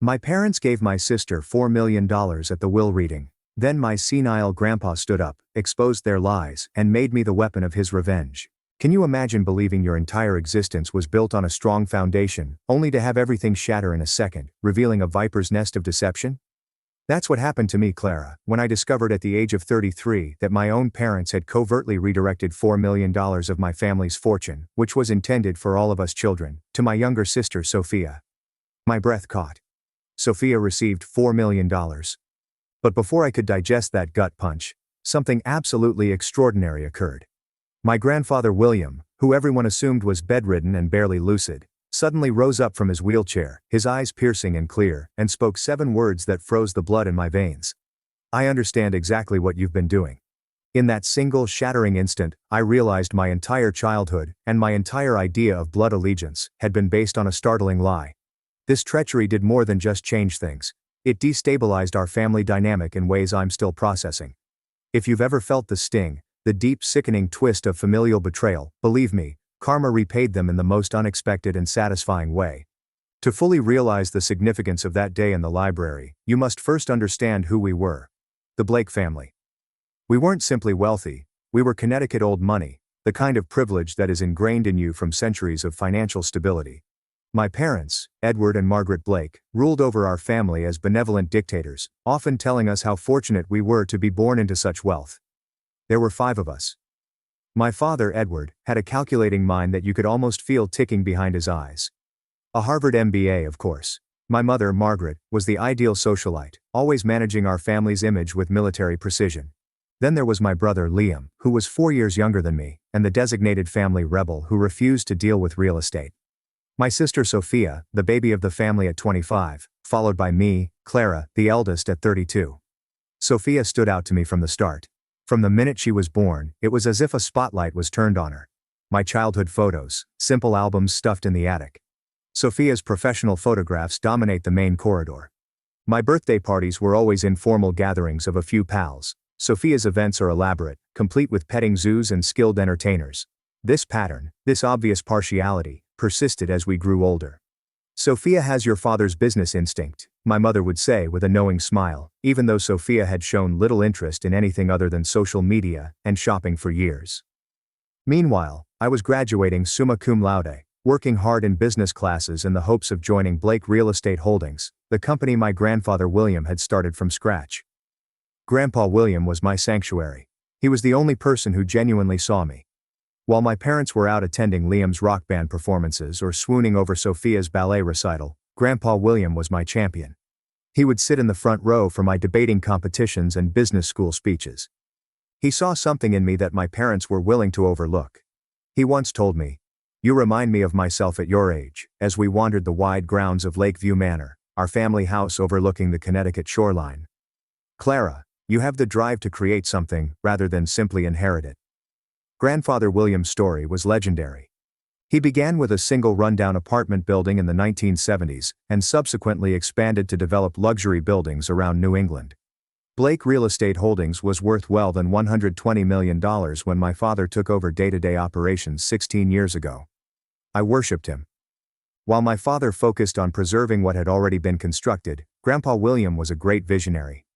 My parents gave my sister $4 million at the will reading. Then my senile grandpa stood up, exposed their lies, and made me the weapon of his revenge. Can you imagine believing your entire existence was built on a strong foundation, only to have everything shatter in a second, revealing a viper's nest of deception? That's what happened to me, Clara, when I discovered at the age of 33 that my own parents had covertly redirected $4 million of my family's fortune, which was intended for all of us children, to my younger sister Sophia. My breath caught. Sophia received $4 million. But before I could digest that gut punch, something absolutely extraordinary occurred. My grandfather William, who everyone assumed was bedridden and barely lucid, suddenly rose up from his wheelchair, his eyes piercing and clear, and spoke 7 words that froze the blood in my veins. I understand exactly what you've been doing. In that single shattering instant, I realized my entire childhood, and my entire idea of blood allegiance, had been based on a startling lie. This treachery did more than just change things. It destabilized our family dynamic in ways I'm still processing. If you've ever felt the sting, the deep sickening twist of familial betrayal, believe me, karma repaid them in the most unexpected and satisfying way. To fully realize the significance of that day in the library, you must first understand who we were. The Blake family. We weren't simply wealthy, we were Connecticut old money, the kind of privilege that is ingrained in you from centuries of financial stability. My parents, Edward and Margaret Blake, ruled over our family as benevolent dictators, often telling us how fortunate we were to be born into such wealth. There were 5 of us. My father, Edward, had a calculating mind that you could almost feel ticking behind his eyes. A Harvard MBA, of course. My mother, Margaret, was the ideal socialite, always managing our family's image with military precision. Then there was my brother, Liam, who was 4 years younger than me, and the designated family rebel who refused to deal with real estate. My sister Sophia, the baby of the family at 25, followed by me, Clara, the eldest at 32. Sophia stood out to me from the start. From the minute she was born, it was as if a spotlight was turned on her. My childhood photos, simple albums stuffed in the attic. Sophia's professional photographs dominate the main corridor. My birthday parties were always informal gatherings of a few pals. Sophia's events are elaborate, complete with petting zoos and skilled entertainers. This pattern, this obvious partiality, persisted as we grew older. Sophia has your father's business instinct, my mother would say with a knowing smile, even though Sophia had shown little interest in anything other than social media and shopping for years. Meanwhile, I was graduating summa cum laude, working hard in business classes in the hopes of joining Blake Real Estate Holdings, the company my grandfather William had started from scratch. Grandpa William was my sanctuary. He was the only person who genuinely saw me. While my parents were out attending Liam's rock band performances or swooning over Sophia's ballet recital, Grandpa William was my champion. He would sit in the front row for my debating competitions and business school speeches. He saw something in me that my parents were willing to overlook. He once told me, "You remind me of myself at your age," as we wandered the wide grounds of Lakeview Manor, our family house overlooking the Connecticut shoreline. "Clara, you have the drive to create something, rather than simply inherit it." Grandfather William's story was legendary. He began with a single rundown apartment building in the 1970s, and subsequently expanded to develop luxury buildings around New England. Blake Real Estate Holdings was worth well than $120 million when my father took over day-to-day operations 16 years ago. I worshipped him. While my father focused on preserving what had already been constructed, Grandpa William was a great visionary.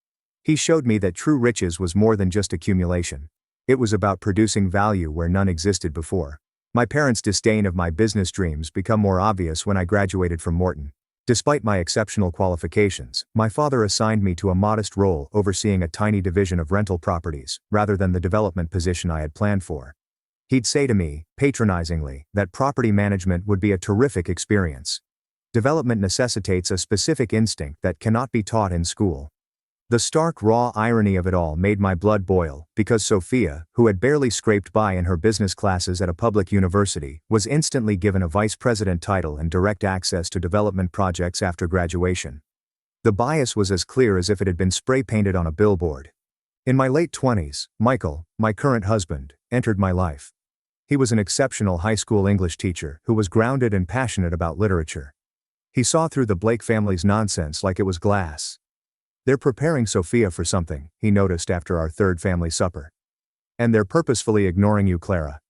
He showed me that true riches was more than just accumulation. It was about producing value where none existed before. My parents' disdain of my business dreams became more obvious when I graduated from Morton. Despite my exceptional qualifications, my father assigned me to a modest role overseeing a tiny division of rental properties, rather than the development position I had planned for. He'd say to me, patronizingly, that property management would be a terrific experience. Development necessitates a specific instinct that cannot be taught in school. The stark raw irony of it all made my blood boil, because Sophia, who had barely scraped by in her business classes at a public university, was instantly given a vice president title and direct access to development projects after graduation. The bias was as clear as if it had been spray-painted on a billboard. In my late 20s, Michael, my current husband, entered my life. He was an exceptional high school English teacher who was grounded and passionate about literature. He saw through the Blake family's nonsense like it was glass. "They're preparing Sophia for something," he noticed after our third family supper. "And they're purposefully ignoring you, Clara."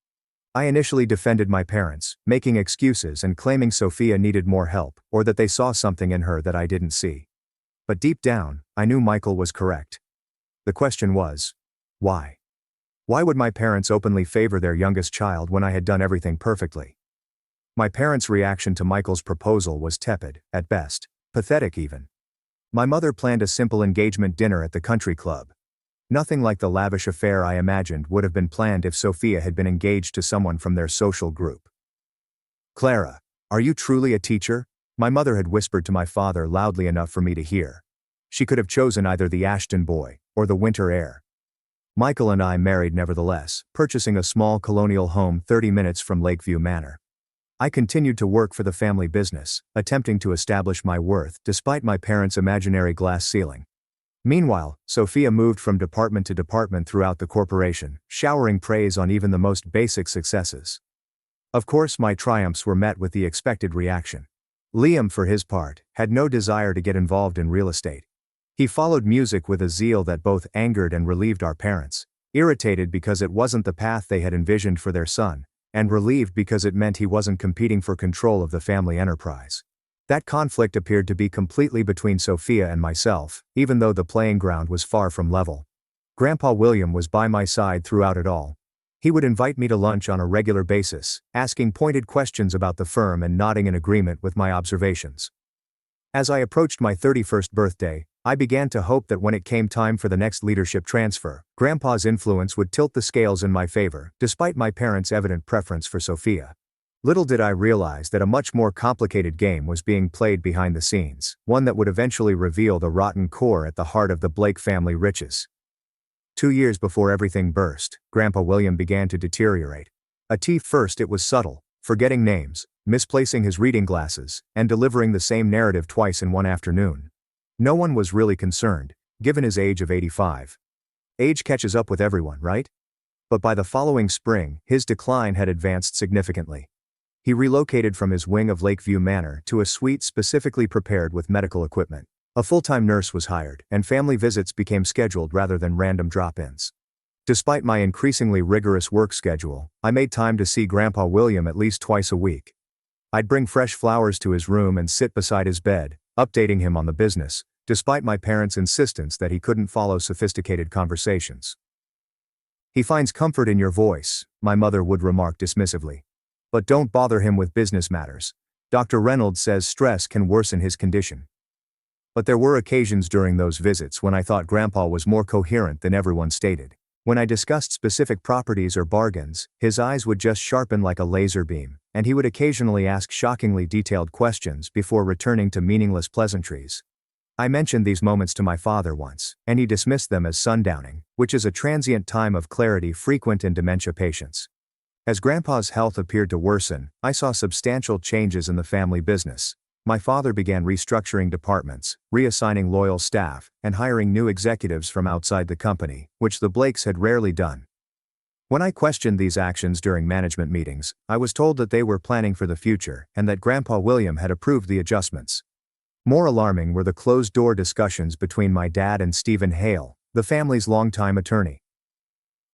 I initially defended my parents, making excuses and claiming Sophia needed more help, or that they saw something in her that I didn't see. But deep down, I knew Michael was correct. The question was, why? Why would my parents openly favor their youngest child when I had done everything perfectly? My parents' reaction to Michael's proposal was tepid, at best, pathetic even. My mother planned a simple engagement dinner at the country club. Nothing like the lavish affair I imagined would have been planned if Sophia had been engaged to someone from their social group. "Clara, are you truly a teacher?" My mother had whispered to my father loudly enough for me to hear. She could have chosen either the Ashton boy or the winter air. Michael and I married nevertheless, purchasing a small colonial home 30 minutes from Lakeview Manor. I continued to work for the family business, attempting to establish my worth despite my parents' imaginary glass ceiling. Meanwhile, Sophia moved from department to department throughout the corporation, showering praise on even the most basic successes. Of course, my triumphs were met with the expected reaction. Liam, for his part, had no desire to get involved in real estate. He followed music with a zeal that both angered and relieved our parents, irritated because it wasn't the path they had envisioned for their son, and relieved because it meant he wasn't competing for control of the family enterprise. That conflict appeared to be completely between Sophia and myself, even though the playing ground was far from level. Grandpa William was by my side throughout it all. He would invite me to lunch on a regular basis, asking pointed questions about the firm and nodding in agreement with my observations. As I approached my 31st birthday, I began to hope that when it came time for the next leadership transfer, Grandpa's influence would tilt the scales in my favor, despite my parents' evident preference for Sophia. Little did I realize that a much more complicated game was being played behind the scenes, one that would eventually reveal the rotten core at the heart of the Blake family riches. 2 years before everything burst, Grandpa William began to deteriorate. First it was subtle, forgetting names, misplacing his reading glasses, and delivering the same narrative twice in one afternoon. No one was really concerned, given his age of 85. Age catches up with everyone, right? But by the following spring, his decline had advanced significantly. He relocated from his wing of Lakeview Manor to a suite specifically prepared with medical equipment. A full-time nurse was hired, and family visits became scheduled rather than random drop-ins. Despite my increasingly rigorous work schedule, I made time to see Grandpa William at least twice a week. I'd bring fresh flowers to his room and sit beside his bed, updating him on the business, despite my parents' insistence that he couldn't follow sophisticated conversations. "He finds comfort in your voice," my mother would remark dismissively. "But don't bother him with business matters. Dr. Reynolds says stress can worsen his condition." But there were occasions during those visits when I thought Grandpa was more coherent than everyone stated. When I discussed specific properties or bargains, his eyes would just sharpen like a laser beam, and he would occasionally ask shockingly detailed questions before returning to meaningless pleasantries. I mentioned these moments to my father once, and he dismissed them as sundowning, which is a transient time of clarity frequent in dementia patients. As Grandpa's health appeared to worsen, I saw substantial changes in the family business. My father began restructuring departments, reassigning loyal staff, and hiring new executives from outside the company, which the Blakes had rarely done. When I questioned these actions during management meetings, I was told that they were planning for the future and that Grandpa William had approved the adjustments. More alarming were the closed-door discussions between my dad and Stephen Hale, the family's longtime attorney.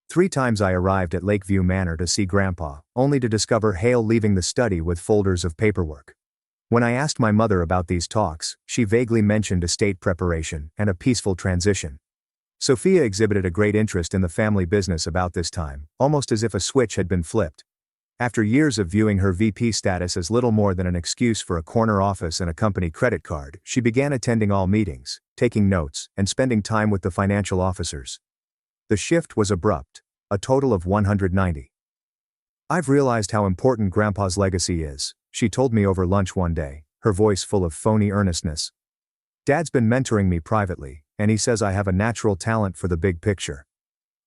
3 times I arrived at Lakeview Manor to see Grandpa, only to discover Hale leaving the study with folders of paperwork. When I asked my mother about these talks, she vaguely mentioned estate preparation and a peaceful transition. Sophia exhibited a great interest in the family business about this time, almost as if a switch had been flipped. After years of viewing her VP status as little more than an excuse for a corner office and a company credit card, she began attending all meetings, taking notes, and spending time with the financial officers. The shift was abrupt, a total of 190. "I've realized how important Grandpa's legacy is," she told me over lunch one day, her voice full of phony earnestness. "Dad's been mentoring me privately, and he says I have a natural talent for the big picture."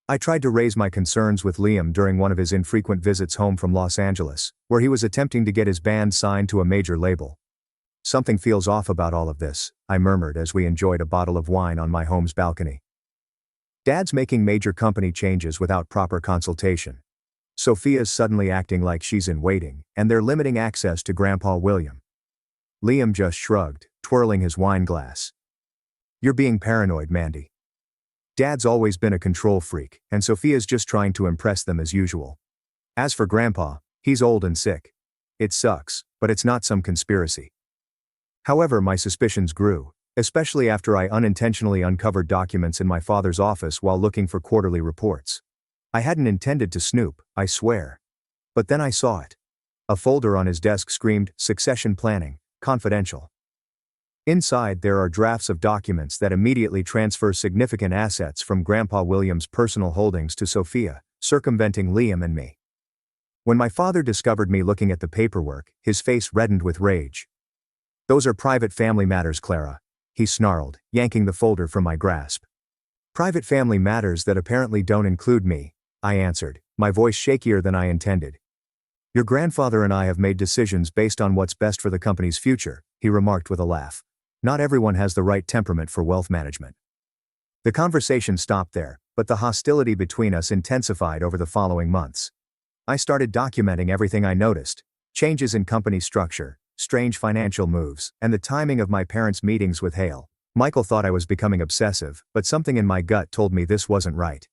I tried to raise my concerns with Liam during one of his infrequent visits home from Los Angeles, where he was attempting to get his band signed to a major label. "Something feels off about all of this," I murmured as we enjoyed a bottle of wine on my home's balcony. "Dad's making major company changes without proper consultation. Sophia's suddenly acting like she's in waiting, and they're limiting access to Grandpa William." Liam just shrugged, twirling his wine glass. "You're being paranoid, Mandy. Dad's always been a control freak, and Sophia's just trying to impress them as usual." As for Grandpa, he's old and sick. It sucks, but it's not some conspiracy. However, my suspicions grew, especially after I unintentionally uncovered documents in my father's office while looking for quarterly reports. I hadn't intended to snoop, I swear. But then I saw it. A folder on his desk screamed, "Succession Planning, Confidential." Inside there are drafts of documents that immediately transfer significant assets from Grandpa William's personal holdings to Sophia, circumventing Liam and me. When my father discovered me looking at the paperwork, his face reddened with rage. "Those are private family matters, Clara," he snarled, yanking the folder from my grasp. "Private family matters that apparently don't include me," I answered, my voice shakier than I intended. "Your grandfather and I have made decisions based on what's best for the company's future," he remarked with a laugh. "Not everyone has the right temperament for wealth management." The conversation stopped there, but the hostility between us intensified over the following months. I started documenting everything I noticed: changes in company structure, strange financial moves, and the timing of my parents' meetings with Hale. Michael thought I was becoming obsessive, but something in my gut told me this wasn't right.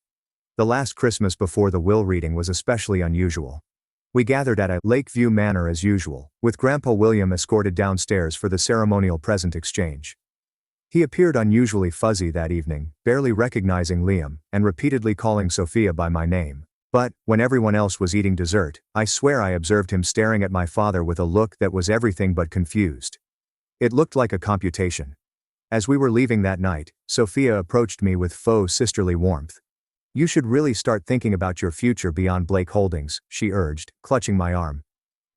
The last Christmas before the will reading was especially unusual. We gathered at a Lakeview Manor as usual, with Grandpa William escorted downstairs for the ceremonial present exchange. He appeared unusually fuzzy that evening, barely recognizing Liam, and repeatedly calling Sophia by my name. But, when everyone else was eating dessert, I swear I observed him staring at my father with a look that was everything but confused. It looked like a computation. As we were leaving that night, Sophia approached me with faux sisterly warmth. "You should really start thinking about your future beyond Blake Holdings," she urged, clutching my arm.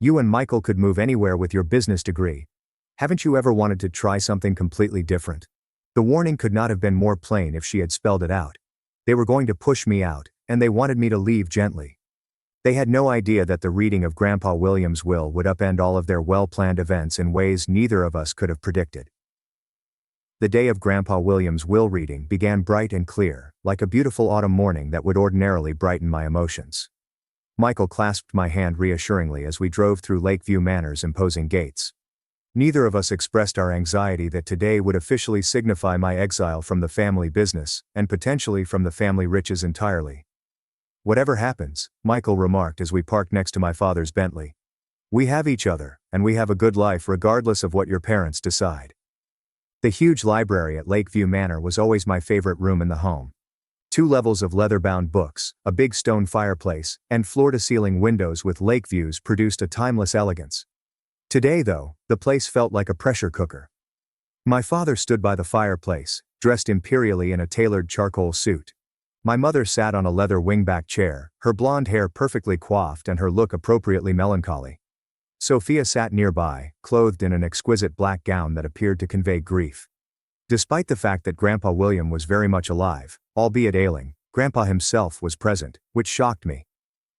"You and Michael could move anywhere with your business degree. Haven't you ever wanted to try something completely different?" The warning could not have been more plain if she had spelled it out. They were going to push me out, and they wanted me to leave gently. They had no idea that the reading of Grandpa William's will would upend all of their well-planned events in ways neither of us could have predicted. The day of Grandpa William's will reading began bright and clear, like a beautiful autumn morning that would ordinarily brighten my emotions. Michael clasped my hand reassuringly as we drove through Lakeview Manor's imposing gates. Neither of us expressed our anxiety that today would officially signify my exile from the family business, and potentially from the family riches entirely. "Whatever happens," Michael remarked as we parked next to my father's Bentley, "we have each other, and we have a good life regardless of what your parents decide." The huge library at Lakeview Manor was always my favorite room in the home. 2 levels of leather-bound books, a big stone fireplace, and floor-to-ceiling windows with lake views produced a timeless elegance. Today, though, the place felt like a pressure cooker. My father stood by the fireplace, dressed imperially in a tailored charcoal suit. My mother sat on a leather wingback chair, her blonde hair perfectly coiffed and her look appropriately melancholy. Sophia sat nearby, clothed in an exquisite black gown that appeared to convey grief. Despite the fact that Grandpa William was very much alive, albeit ailing, Grandpa himself was present, which shocked me.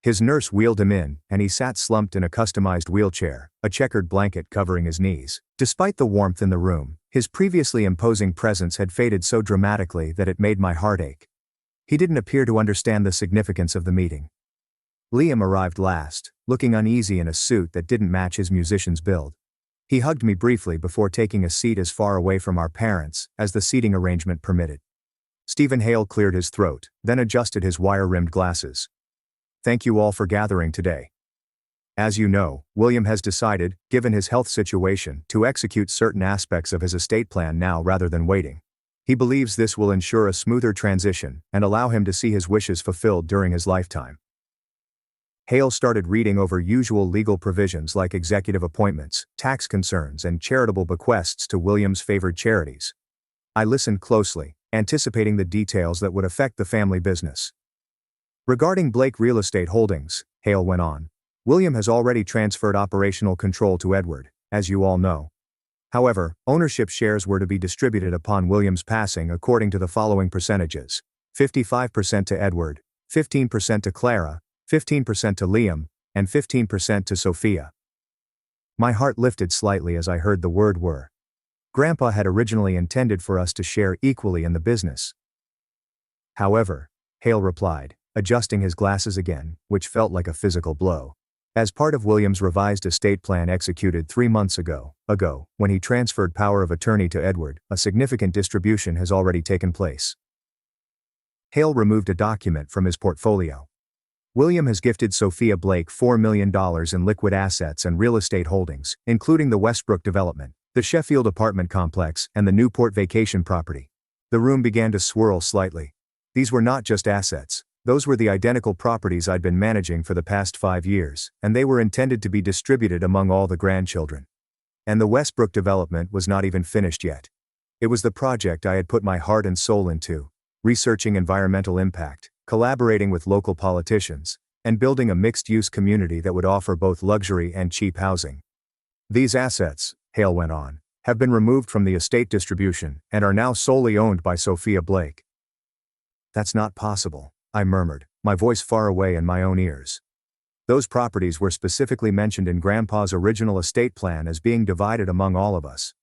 His nurse wheeled him in, and he sat slumped in a customized wheelchair, a checkered blanket covering his knees. Despite the warmth in the room, his previously imposing presence had faded so dramatically that it made my heart ache. He didn't appear to understand the significance of the meeting. Liam arrived last, looking uneasy in a suit that didn't match his musician's build. He hugged me briefly before taking a seat as far away from our parents as the seating arrangement permitted. Stephen Hale cleared his throat, then adjusted his wire-rimmed glasses. "Thank you all for gathering today. As you know, William has decided, given his health situation, to execute certain aspects of his estate plan now rather than waiting. He believes this will ensure a smoother transition and allow him to see his wishes fulfilled during his lifetime." Hale started reading over usual legal provisions like executive appointments, tax concerns, and charitable bequests to William's favored charities. I listened closely, anticipating the details that would affect the family business. "Regarding Blake Real Estate Holdings," Hale went on, "William has already transferred operational control to Edward, as you all know. However, ownership shares were to be distributed upon William's passing according to the following percentages: 55% to Edward, 15% to Clara, 15% to Liam, and 15% to Sophia." My heart lifted slightly as I heard the word "were." Grandpa had originally intended for us to share equally in the business. "However," Hale replied, adjusting his glasses again, which felt like a physical blow. "As part of William's revised estate plan executed 3 months ago, when he transferred power of attorney to Edward, a significant distribution has already taken place." Hale removed a document from his portfolio. William has gifted Sophia Blake $4 million in liquid assets and real estate holdings, including the Westbrook development, the Sheffield apartment complex, and the Newport vacation property. The room began to swirl slightly. These were not just assets. Those were the identical properties I'd been managing for the past 5 years, and they were intended to be distributed among all the grandchildren. And the Westbrook development was not even finished yet. It was the project I had put my heart and soul into, researching environmental impact, collaborating with local politicians, and building a mixed-use community that would offer both luxury and cheap housing. These assets, Hale went on, have been removed from the estate distribution and are now solely owned by Sophia Blake. That's not possible, I murmured, my voice far away in my own ears. Those properties were specifically mentioned in Grandpa's original estate plan as being divided among all of us.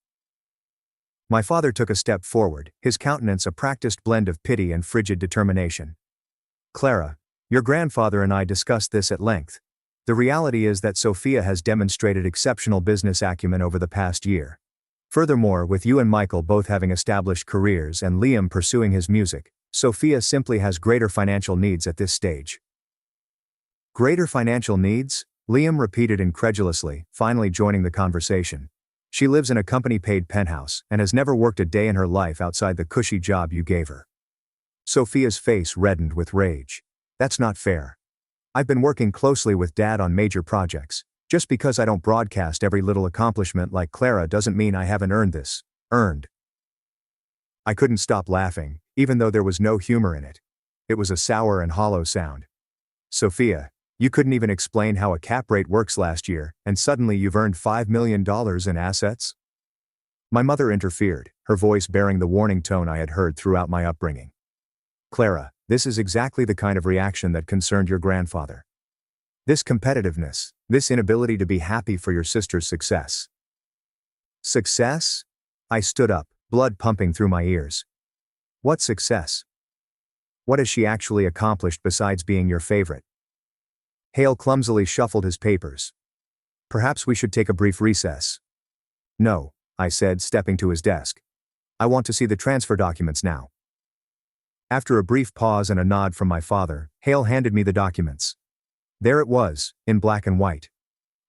My father took a step forward, his countenance a practiced blend of pity and frigid determination. Clara, your grandfather and I discussed this at length. The reality is that Sophia has demonstrated exceptional business acumen over the past year. Furthermore, with you and Michael both having established careers and Liam pursuing his music, Sophia simply has greater financial needs at this stage. Greater financial needs? Liam repeated incredulously, finally joining the conversation. She lives in a company-paid penthouse and has never worked a day in her life outside the cushy job you gave her. Sophia's face reddened with rage. That's not fair. I've been working closely with Dad on major projects. Just because I don't broadcast every little accomplishment like Clara doesn't mean I haven't earned this. Earned. I couldn't stop laughing, even though there was no humor in it. It was a sour and hollow sound. Sophia, you couldn't even explain how a cap rate works last year, and suddenly you've earned $5 million in assets? My mother interfered, her voice bearing the warning tone I had heard throughout my upbringing. Clara, this is exactly the kind of reaction that concerned your grandfather. This competitiveness, this inability to be happy for your sister's success. Success? I stood up, blood pumping through my ears. What success? What has she actually accomplished besides being your favorite? Hale clumsily shuffled his papers. Perhaps we should take a brief recess. No, I said, stepping to his desk. I want to see the transfer documents now. After a brief pause and a nod from my father, Hale handed me the documents. There it was, in black and white.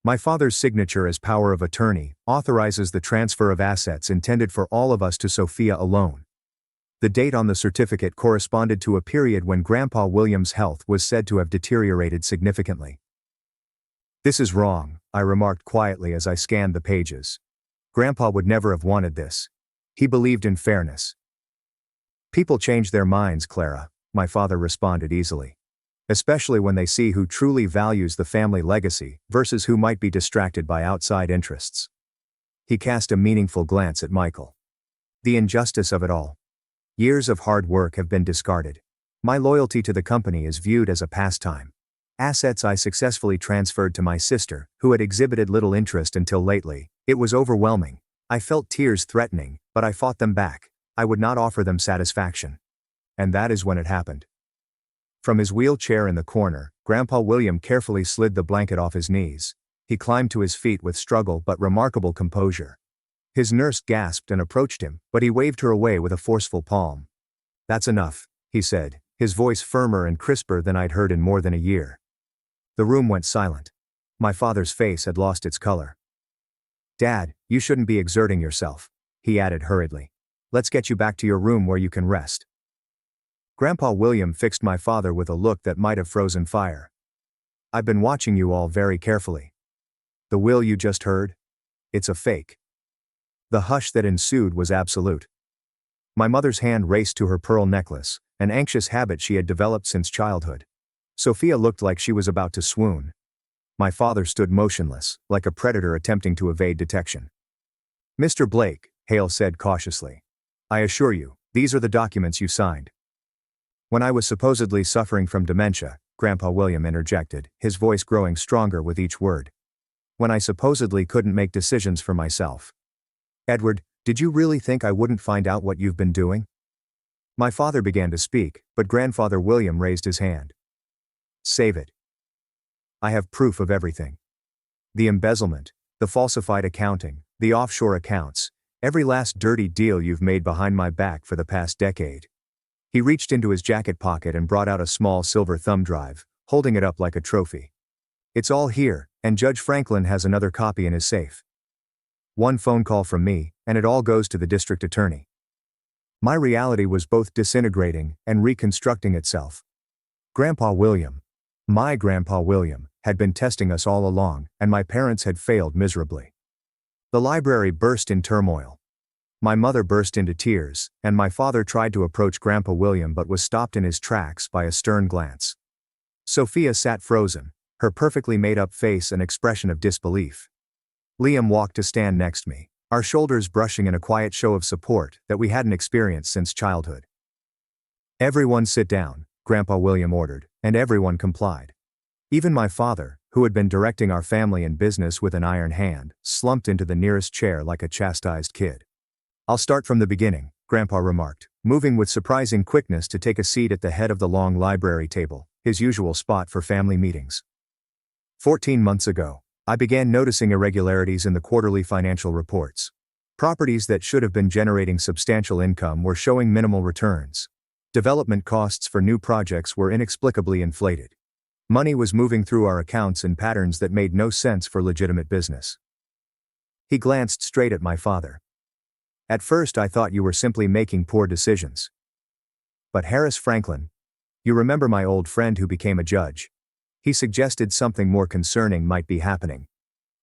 My father's signature as power of attorney authorizes the transfer of assets intended for all of us to Sophia alone. The date on the certificate corresponded to a period when Grandpa William's health was said to have deteriorated significantly. This is wrong, I remarked quietly as I scanned the pages. Grandpa would never have wanted this. He believed in fairness. People change their minds, Clara, my father responded easily. Especially when they see who truly values the family legacy versus who might be distracted by outside interests. He cast a meaningful glance at Michael. The injustice of it all. Years of hard work have been discarded. My loyalty to the company is viewed as a pastime. Assets I successfully transferred to my sister, who had exhibited little interest until lately. It was overwhelming. I felt tears threatening, but I fought them back. I would not offer them satisfaction. And that is when it happened. From his wheelchair in the corner, Grandpa William carefully slid the blanket off his knees. He climbed to his feet with struggle but remarkable composure. His nurse gasped and approached him, but he waved her away with a forceful palm. That's enough, he said, his voice firmer and crisper than I'd heard in more than a year. The room went silent. My father's face had lost its color. Dad, you shouldn't be exerting yourself, he added hurriedly. Let's get you back to your room where you can rest. Grandpa William fixed my father with a look that might have frozen fire. I've been watching you all very carefully. The will you just heard? It's a fake. The hush that ensued was absolute. My mother's hand raced to her pearl necklace, an anxious habit she had developed since childhood. Sophia looked like she was about to swoon. My father stood motionless, like a predator attempting to evade detection. Mr. Blake, Hale said cautiously. I assure you, these are the documents you signed. When I was supposedly suffering from dementia, Grandpa William interjected, his voice growing stronger with each word. When I supposedly couldn't make decisions for myself. Edward, did you really think I wouldn't find out what you've been doing? My father began to speak, but Grandfather William raised his hand. Save it. I have proof of everything. The embezzlement, the falsified accounting, the offshore accounts, every last dirty deal you've made behind my back for the past decade. He reached into his jacket pocket and brought out a small silver thumb drive, holding it up like a trophy. "It's all here, and Judge Franklin has another copy in his safe. One phone call from me, and it all goes to the district attorney." My reality was both disintegrating and reconstructing itself. Grandpa William, my Grandpa William, had been testing us all along, and my parents had failed miserably. The library burst in turmoil. My mother burst into tears, and my father tried to approach Grandpa William but was stopped in his tracks by a stern glance. Sophia sat frozen, her perfectly made-up face an expression of disbelief. Liam walked to stand next me, our shoulders brushing in a quiet show of support that we hadn't experienced since childhood. "Everyone sit down," Grandpa William ordered, and everyone complied. Even my father, who had been directing our family and business with an iron hand, slumped into the nearest chair like a chastised kid. "I'll start from the beginning," Grandpa remarked, moving with surprising quickness to take a seat at the head of the long library table, his usual spot for family meetings. 14 months ago, I began noticing irregularities in the quarterly financial reports. Properties that should have been generating substantial income were showing minimal returns. Development costs for new projects were inexplicably inflated. Money was moving through our accounts in patterns that made no sense for legitimate business. He glanced straight at my father. "At first I thought you were simply making poor decisions. But Harris Franklin, you remember my old friend who became a judge? He suggested something more concerning might be happening."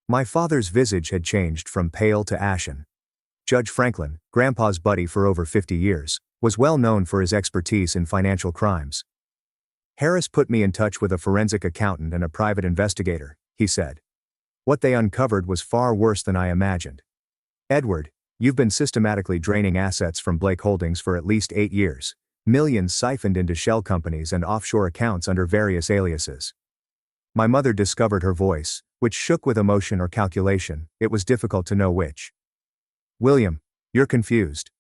My father's visage had changed from pale to ashen. Judge Franklin, Grandpa's buddy for over 50 years, was well known for his expertise in financial crimes. "Harris put me in touch with a forensic accountant and a private investigator," he said. "What they uncovered was far worse than I imagined. Edward, you've been systematically draining assets from Blake Holdings for at least 8 years, millions siphoned into shell companies and offshore accounts under various aliases." My mother discovered her voice, which shook with emotion or calculation, it was difficult to know which. "William, you're confused.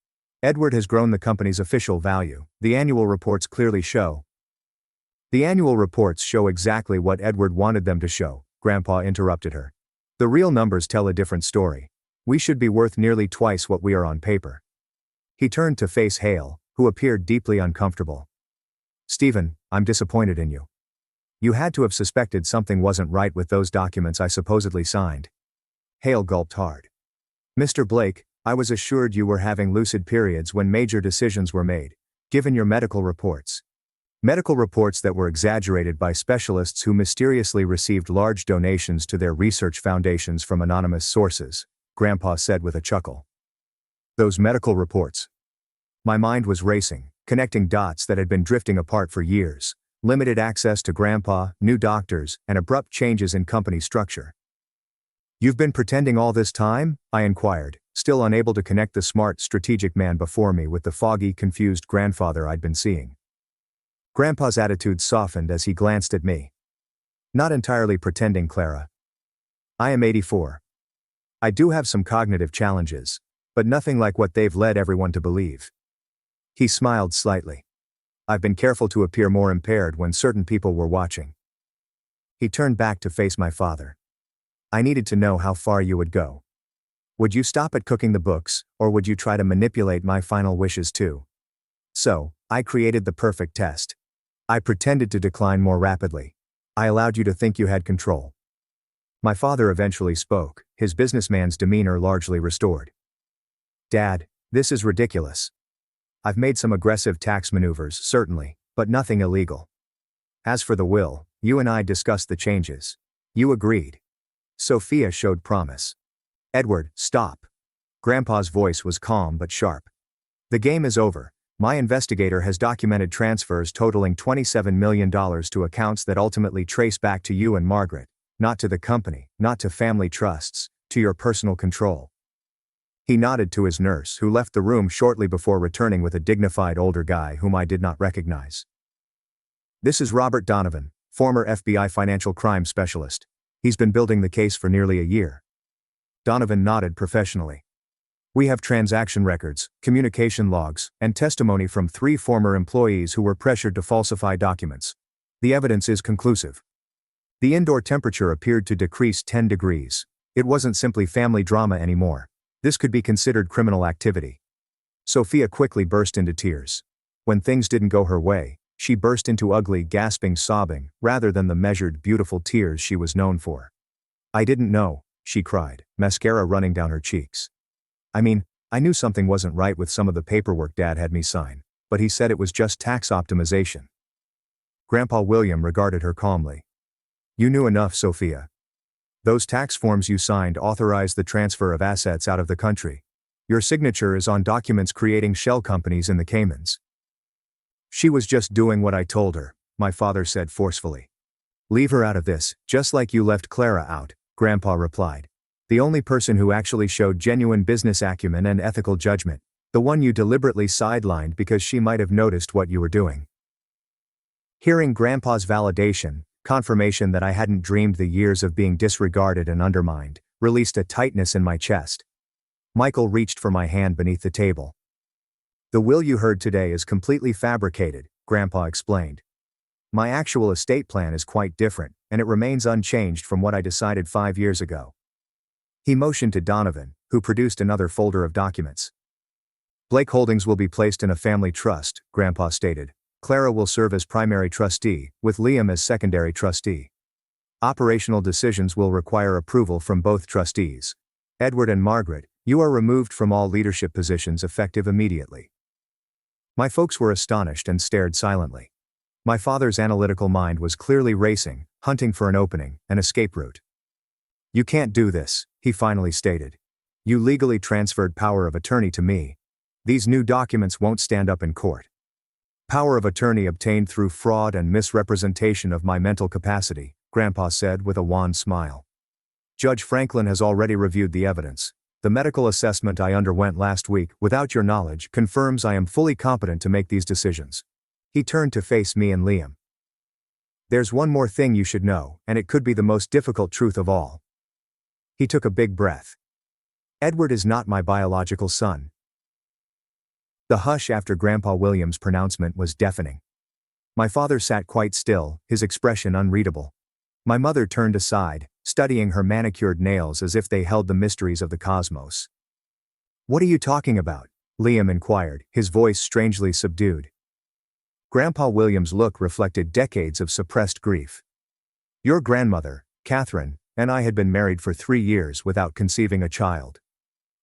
Edward has grown the company's official value, the annual reports clearly show." "The annual reports show exactly what Edward wanted them to show," Grandpa interrupted her. "The real numbers tell a different story. We should be worth nearly twice what we are on paper." He turned to face Hale, who appeared deeply uncomfortable. "Stephen, I'm disappointed in you. You had to have suspected something wasn't right with those documents I supposedly signed." Hale gulped hard. "Mr. Blake, I was assured you were having lucid periods when major decisions were made, given your medical reports. Medical reports that were exaggerated by specialists who mysteriously received large donations to their research foundations from anonymous sources," Grandpa said with a chuckle. "Those medical reports." My mind was racing, connecting dots that had been drifting apart for years. Limited access to Grandpa, new doctors, and abrupt changes in company structure. "You've been pretending all this time?" I inquired, still unable to connect the smart, strategic man before me with the foggy, confused grandfather I'd been seeing. Grandpa's attitude softened as he glanced at me. "Not entirely pretending, Clara. I am 84. I do have some cognitive challenges, but nothing like what they've led everyone to believe." He smiled slightly. "I've been careful to appear more impaired when certain people were watching." He turned back to face my father. "I needed to know how far you would go. Would you stop at cooking the books, or would you try to manipulate my final wishes too? So, I created the perfect test. I pretended to decline more rapidly. I allowed you to think you had control." My father eventually spoke, his businessman's demeanor largely restored. "Dad, this is ridiculous. I've made some aggressive tax maneuvers, certainly, but nothing illegal. As for the will, you and I discussed the changes. You agreed." Sophia showed promise. "Edward, stop." Grandpa's voice was calm but sharp. "The game is over. My investigator has documented transfers totaling $27 million to accounts that ultimately trace back to you and Margaret, not to the company, not to family trusts, to your personal control." He nodded to his nurse, who left the room shortly before returning with a dignified older guy whom I did not recognize. "This is Robert Donovan, former FBI financial crime specialist. He's been building the case for nearly a year." Donovan nodded professionally. "We have transaction records, communication logs, and testimony from 3 former employees who were pressured to falsify documents. The evidence is conclusive." The indoor temperature appeared to decrease 10 degrees. It wasn't simply family drama anymore. This could be considered criminal activity. Sophia quickly burst into tears. When things didn't go her way, She burst into ugly, gasping sobbing, rather than the measured, beautiful tears she was known for. "I didn't know," she cried, mascara running down her cheeks. "I mean, I knew something wasn't right with some of the paperwork Dad had me sign, but he said it was just tax optimization." Grandpa William regarded her calmly. "You knew enough, Sophia. Those tax forms you signed authorized the transfer of assets out of the country. Your signature is on documents creating shell companies in the Caymans." "She was just doing what I told her," my father said forcefully. "Leave her out of this, just like you left Clara out," Grandpa replied. "The only person who actually showed genuine business acumen and ethical judgment. The one you deliberately sidelined because she might have noticed what you were doing." Hearing Grandpa's validation, confirmation that I hadn't dreamed the years of being disregarded and undermined, released a tightness in my chest. Michael reached for my hand beneath the table. "The will you heard today is completely fabricated," Grandpa explained. "My actual estate plan is quite different, and it remains unchanged from what I decided 5 years ago." He motioned to Donovan, who produced another folder of documents. "Blake Holdings will be placed in a family trust," Grandpa stated. "Clara will serve as primary trustee, with Liam as secondary trustee. Operational decisions will require approval from both trustees. Edward and Margaret, you are removed from all leadership positions effective immediately." My folks were astonished and stared silently. My father's analytical mind was clearly racing, hunting for an opening, an escape route. "You can't do this," he finally stated. "You legally transferred power of attorney to me. These new documents won't stand up in court. Power of attorney obtained through fraud and misrepresentation of my mental capacity," Grandpa said with a wan smile. "Judge Franklin has already reviewed the evidence. The medical assessment I underwent last week, without your knowledge, confirms I am fully competent to make these decisions." He turned to face me and Liam. "There's one more thing you should know, and it could be the most difficult truth of all." He took a big breath. "Edward is not my biological son." The hush after Grandpa William's pronouncement was deafening. My father sat quite still, his expression unreadable. My mother turned aside, studying her manicured nails as if they held the mysteries of the cosmos. "What are you talking about?" Liam inquired, his voice strangely subdued. Grandpa William's look reflected decades of suppressed grief. "Your grandmother, Catherine, and I had been married for 3 years without conceiving a child.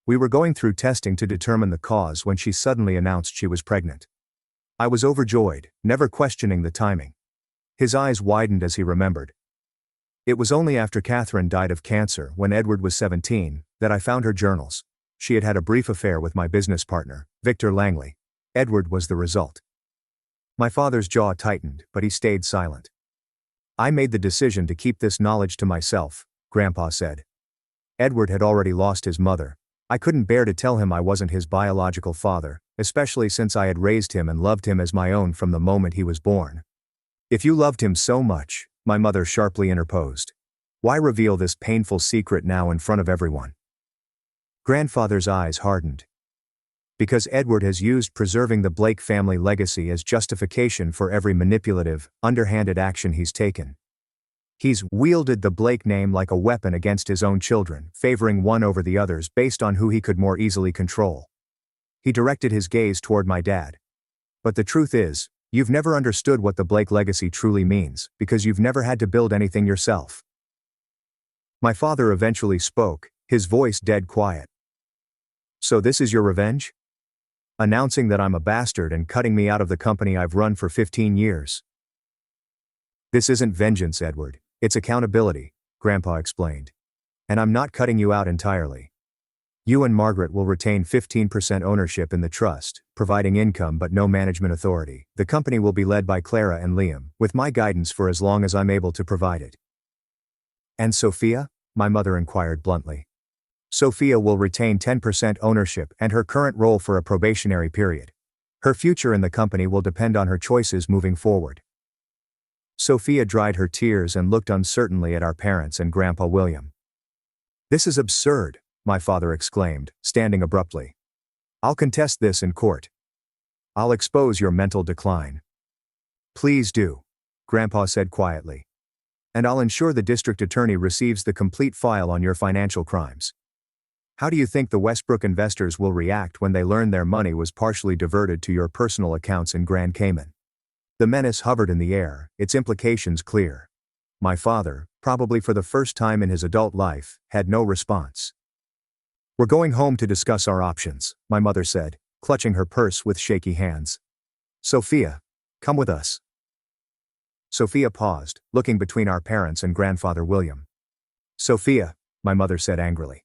We were going through testing to determine the cause when she suddenly announced she was pregnant. I was overjoyed, never questioning the timing." His eyes widened as he remembered. "It was only after Catherine died of cancer, when Edward was 17, that I found her journals. She had had a brief affair with my business partner, Victor Langley. Edward was the result." My father's jaw tightened, but he stayed silent. "I made the decision to keep this knowledge to myself," Grandpa said. "Edward had already lost his mother. I couldn't bear to tell him I wasn't his biological father, especially since I had raised him and loved him as my own from the moment he was born." "If you loved him so much," my mother sharply interposed, "why reveal this painful secret now in front of everyone?" Grandfather's eyes hardened. "Because Edward has used preserving the Blake family legacy as justification for every manipulative, underhanded action he's taken. He's wielded the Blake name like a weapon against his own children, favoring one over the others based on who he could more easily control." He directed his gaze toward my dad. "But the truth is, you've never understood what the Blake legacy truly means, because you've never had to build anything yourself." My father eventually spoke, his voice dead quiet. "So this is your revenge? Announcing that I'm a bastard and cutting me out of the company I've run for 15 years. "This isn't vengeance, Edward. It's accountability," Grandpa explained. "And I'm not cutting you out entirely. You and Margaret will retain 15% ownership in the trust, providing income but no management authority. The company will be led by Clara and Liam, with my guidance for as long as I'm able to provide it." "And Sophia?" my mother inquired bluntly. "Sophia will retain 10% ownership and her current role for a probationary period. Her future in the company will depend on her choices moving forward." Sophia dried her tears and looked uncertainly at our parents and Grandpa William. "This is absurd," my father exclaimed, standing abruptly. "I'll contest this in court. I'll expose your mental decline." "Please do," Grandpa said quietly. "And I'll ensure the district attorney receives the complete file on your financial crimes. How do you think the Westbrook investors will react when they learn their money was partially diverted to your personal accounts in Grand Cayman?" The menace hovered in the air, its implications clear. My father, probably for the first time in his adult life, had no response. "We're going home to discuss our options," my mother said, clutching her purse with shaky hands. "Sophia, come with us." Sophia paused, looking between our parents and grandfather William. "Sophia," my mother said angrily.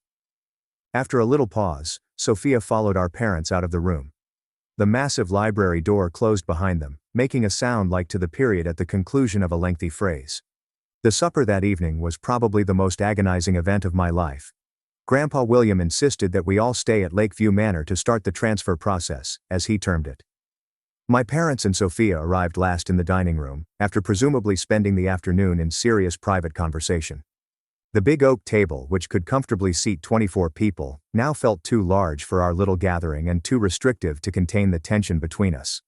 After a little pause, Sophia followed our parents out of the room. The massive library door closed behind them, making a sound like to the period at the conclusion of a lengthy phrase. The supper that evening was probably the most agonizing event of my life. Grandpa William insisted that we all stay at Lakeview Manor to start the transfer process, as he termed it. My parents and Sophia arrived last in the dining room, after presumably spending the afternoon in serious private conversation. The big oak table, which could comfortably seat 24 people, now felt too large for our little gathering and too restrictive to contain the tension between us.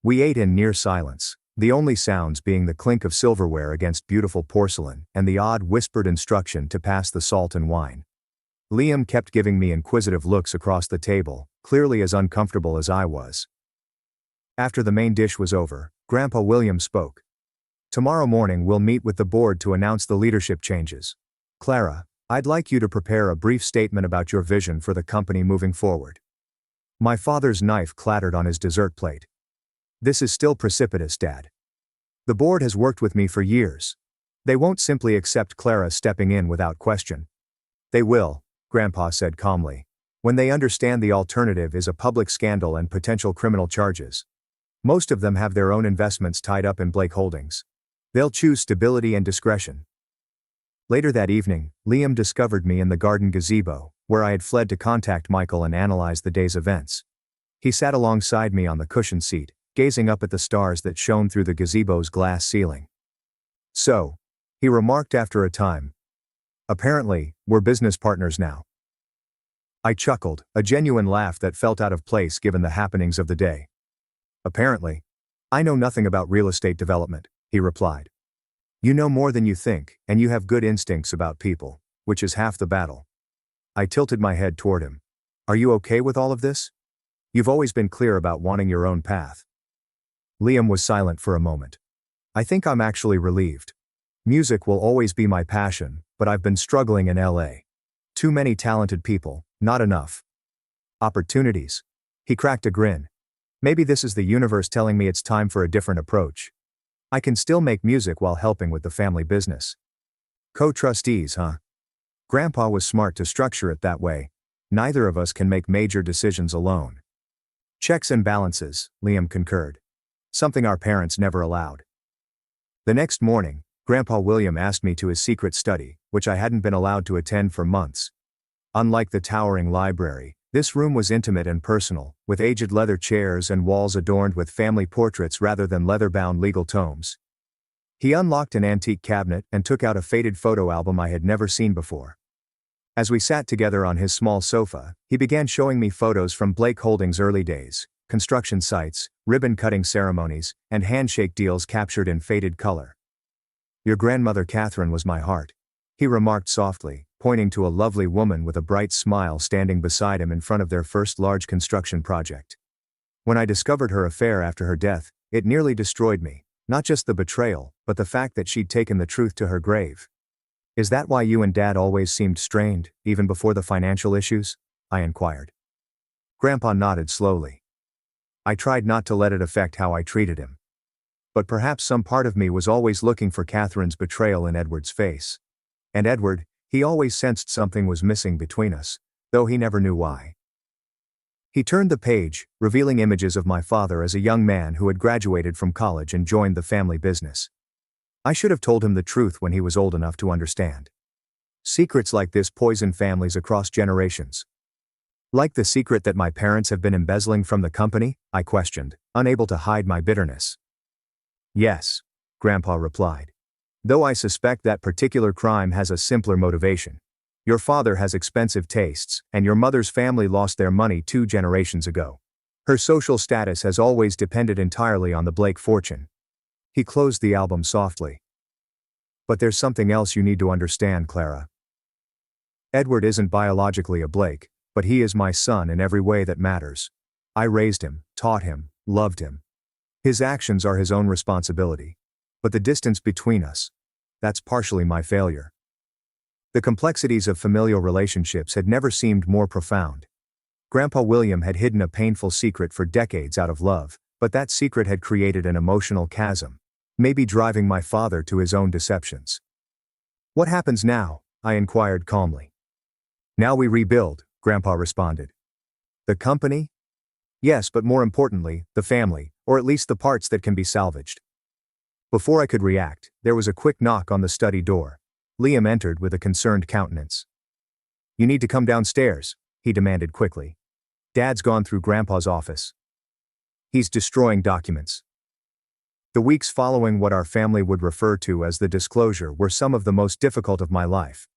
We ate in near silence, the only sounds being the clink of silverware against beautiful porcelain and the odd whispered instruction to pass the salt and wine. Liam kept giving me inquisitive looks across the table, clearly as uncomfortable as I was. After the main dish was over, Grandpa William spoke. "Tomorrow morning we'll meet with the board to announce the leadership changes. Clara, I'd like you to prepare a brief statement about your vision for the company moving forward." My father's knife clattered on his dessert plate. "This is still precipitous, Dad. The board has worked with me for years. They won't simply accept Clara stepping in without question." "They will," Grandpa said calmly, "when they understand the alternative is a public scandal and potential criminal charges. Most of them have their own investments tied up in Blake Holdings. They'll choose stability and discretion." Later that evening, Liam discovered me in the garden gazebo, where I had fled to contact Michael and analyze the day's events. He sat alongside me on the cushioned seat, gazing up at the stars that shone through the gazebo's glass ceiling. "So," he remarked after a time, "apparently, we're business partners now." I chuckled, a genuine laugh that felt out of place given the happenings of the day. "Apparently. I know nothing about real estate development," he replied. "You know more than you think, and you have good instincts about people, which is half the battle." I tilted my head toward him. "Are you okay with all of this? You've always been clear about wanting your own path." Liam was silent for a moment. "I think I'm actually relieved. Music will always be my passion, but I've been struggling in LA. Too many talented people, not enough opportunities." He cracked a grin. "Maybe this is the universe telling me it's time for a different approach. I can still make music while helping with the family business." Co-trustees, huh? Grandpa was smart to structure it that way. Neither of us can make major decisions alone. "Checks and balances," Liam concurred. "Something our parents never allowed." The next morning, Grandpa William asked me to his secret study, which I hadn't been allowed to attend for months. Unlike the towering library, this room was intimate and personal, with aged leather chairs and walls adorned with family portraits rather than leather-bound legal tomes. He unlocked an antique cabinet and took out a faded photo album I had never seen before. As we sat together on his small sofa, he began showing me photos from Blake Holdings' early days, construction sites, ribbon-cutting ceremonies, and handshake deals captured in faded color. "Your grandmother Catherine was my heart," he remarked softly, pointing to a lovely woman with a bright smile standing beside him in front of their first large construction project. "When I discovered her affair after her death, it nearly destroyed me, not just the betrayal, but the fact that she'd taken the truth to her grave." "Is that why you and Dad always seemed strained, even before the financial issues?" I inquired. Grandpa nodded slowly. "I tried not to let it affect how I treated him. But perhaps some part of me was always looking for Catherine's betrayal in Edward's face. And Edward, he always sensed something was missing between us, though he never knew why." He turned the page, revealing images of my father as a young man who had graduated from college and joined the family business. I should have told him the truth when he was old enough to understand. Secrets like this poison families across generations. "Like the secret that my parents have been embezzling from the company?" I questioned, unable to hide my bitterness. "Yes," Grandpa replied. "Though I suspect that particular crime has a simpler motivation. Your father has expensive tastes, and your mother's family lost their money 2 generations ago. Her social status has always depended entirely on the Blake fortune." He closed the album softly. "But there's something else you need to understand, Clara. Edward isn't biologically a Blake, but he is my son in every way that matters. I raised him, taught him, loved him. His actions are his own responsibility. But the distance between us, that's partially my failure. The complexities of familial relationships had never seemed more profound. Grandpa William had hidden a painful secret for decades out of love, but that secret had created an emotional chasm, maybe driving my father to his own deceptions. "What happens now?" I inquired calmly. "Now we rebuild," Grandpa responded. "The company?" "Yes, but more importantly, the family, or at least the parts that can be salvaged." Before I could react, there was a quick knock on the study door. Liam entered with a concerned countenance. "You need to come downstairs," he demanded quickly. "Dad's gone through Grandpa's office. He's destroying documents." The weeks following what our family would refer to as the disclosure were some of the most difficult of my life.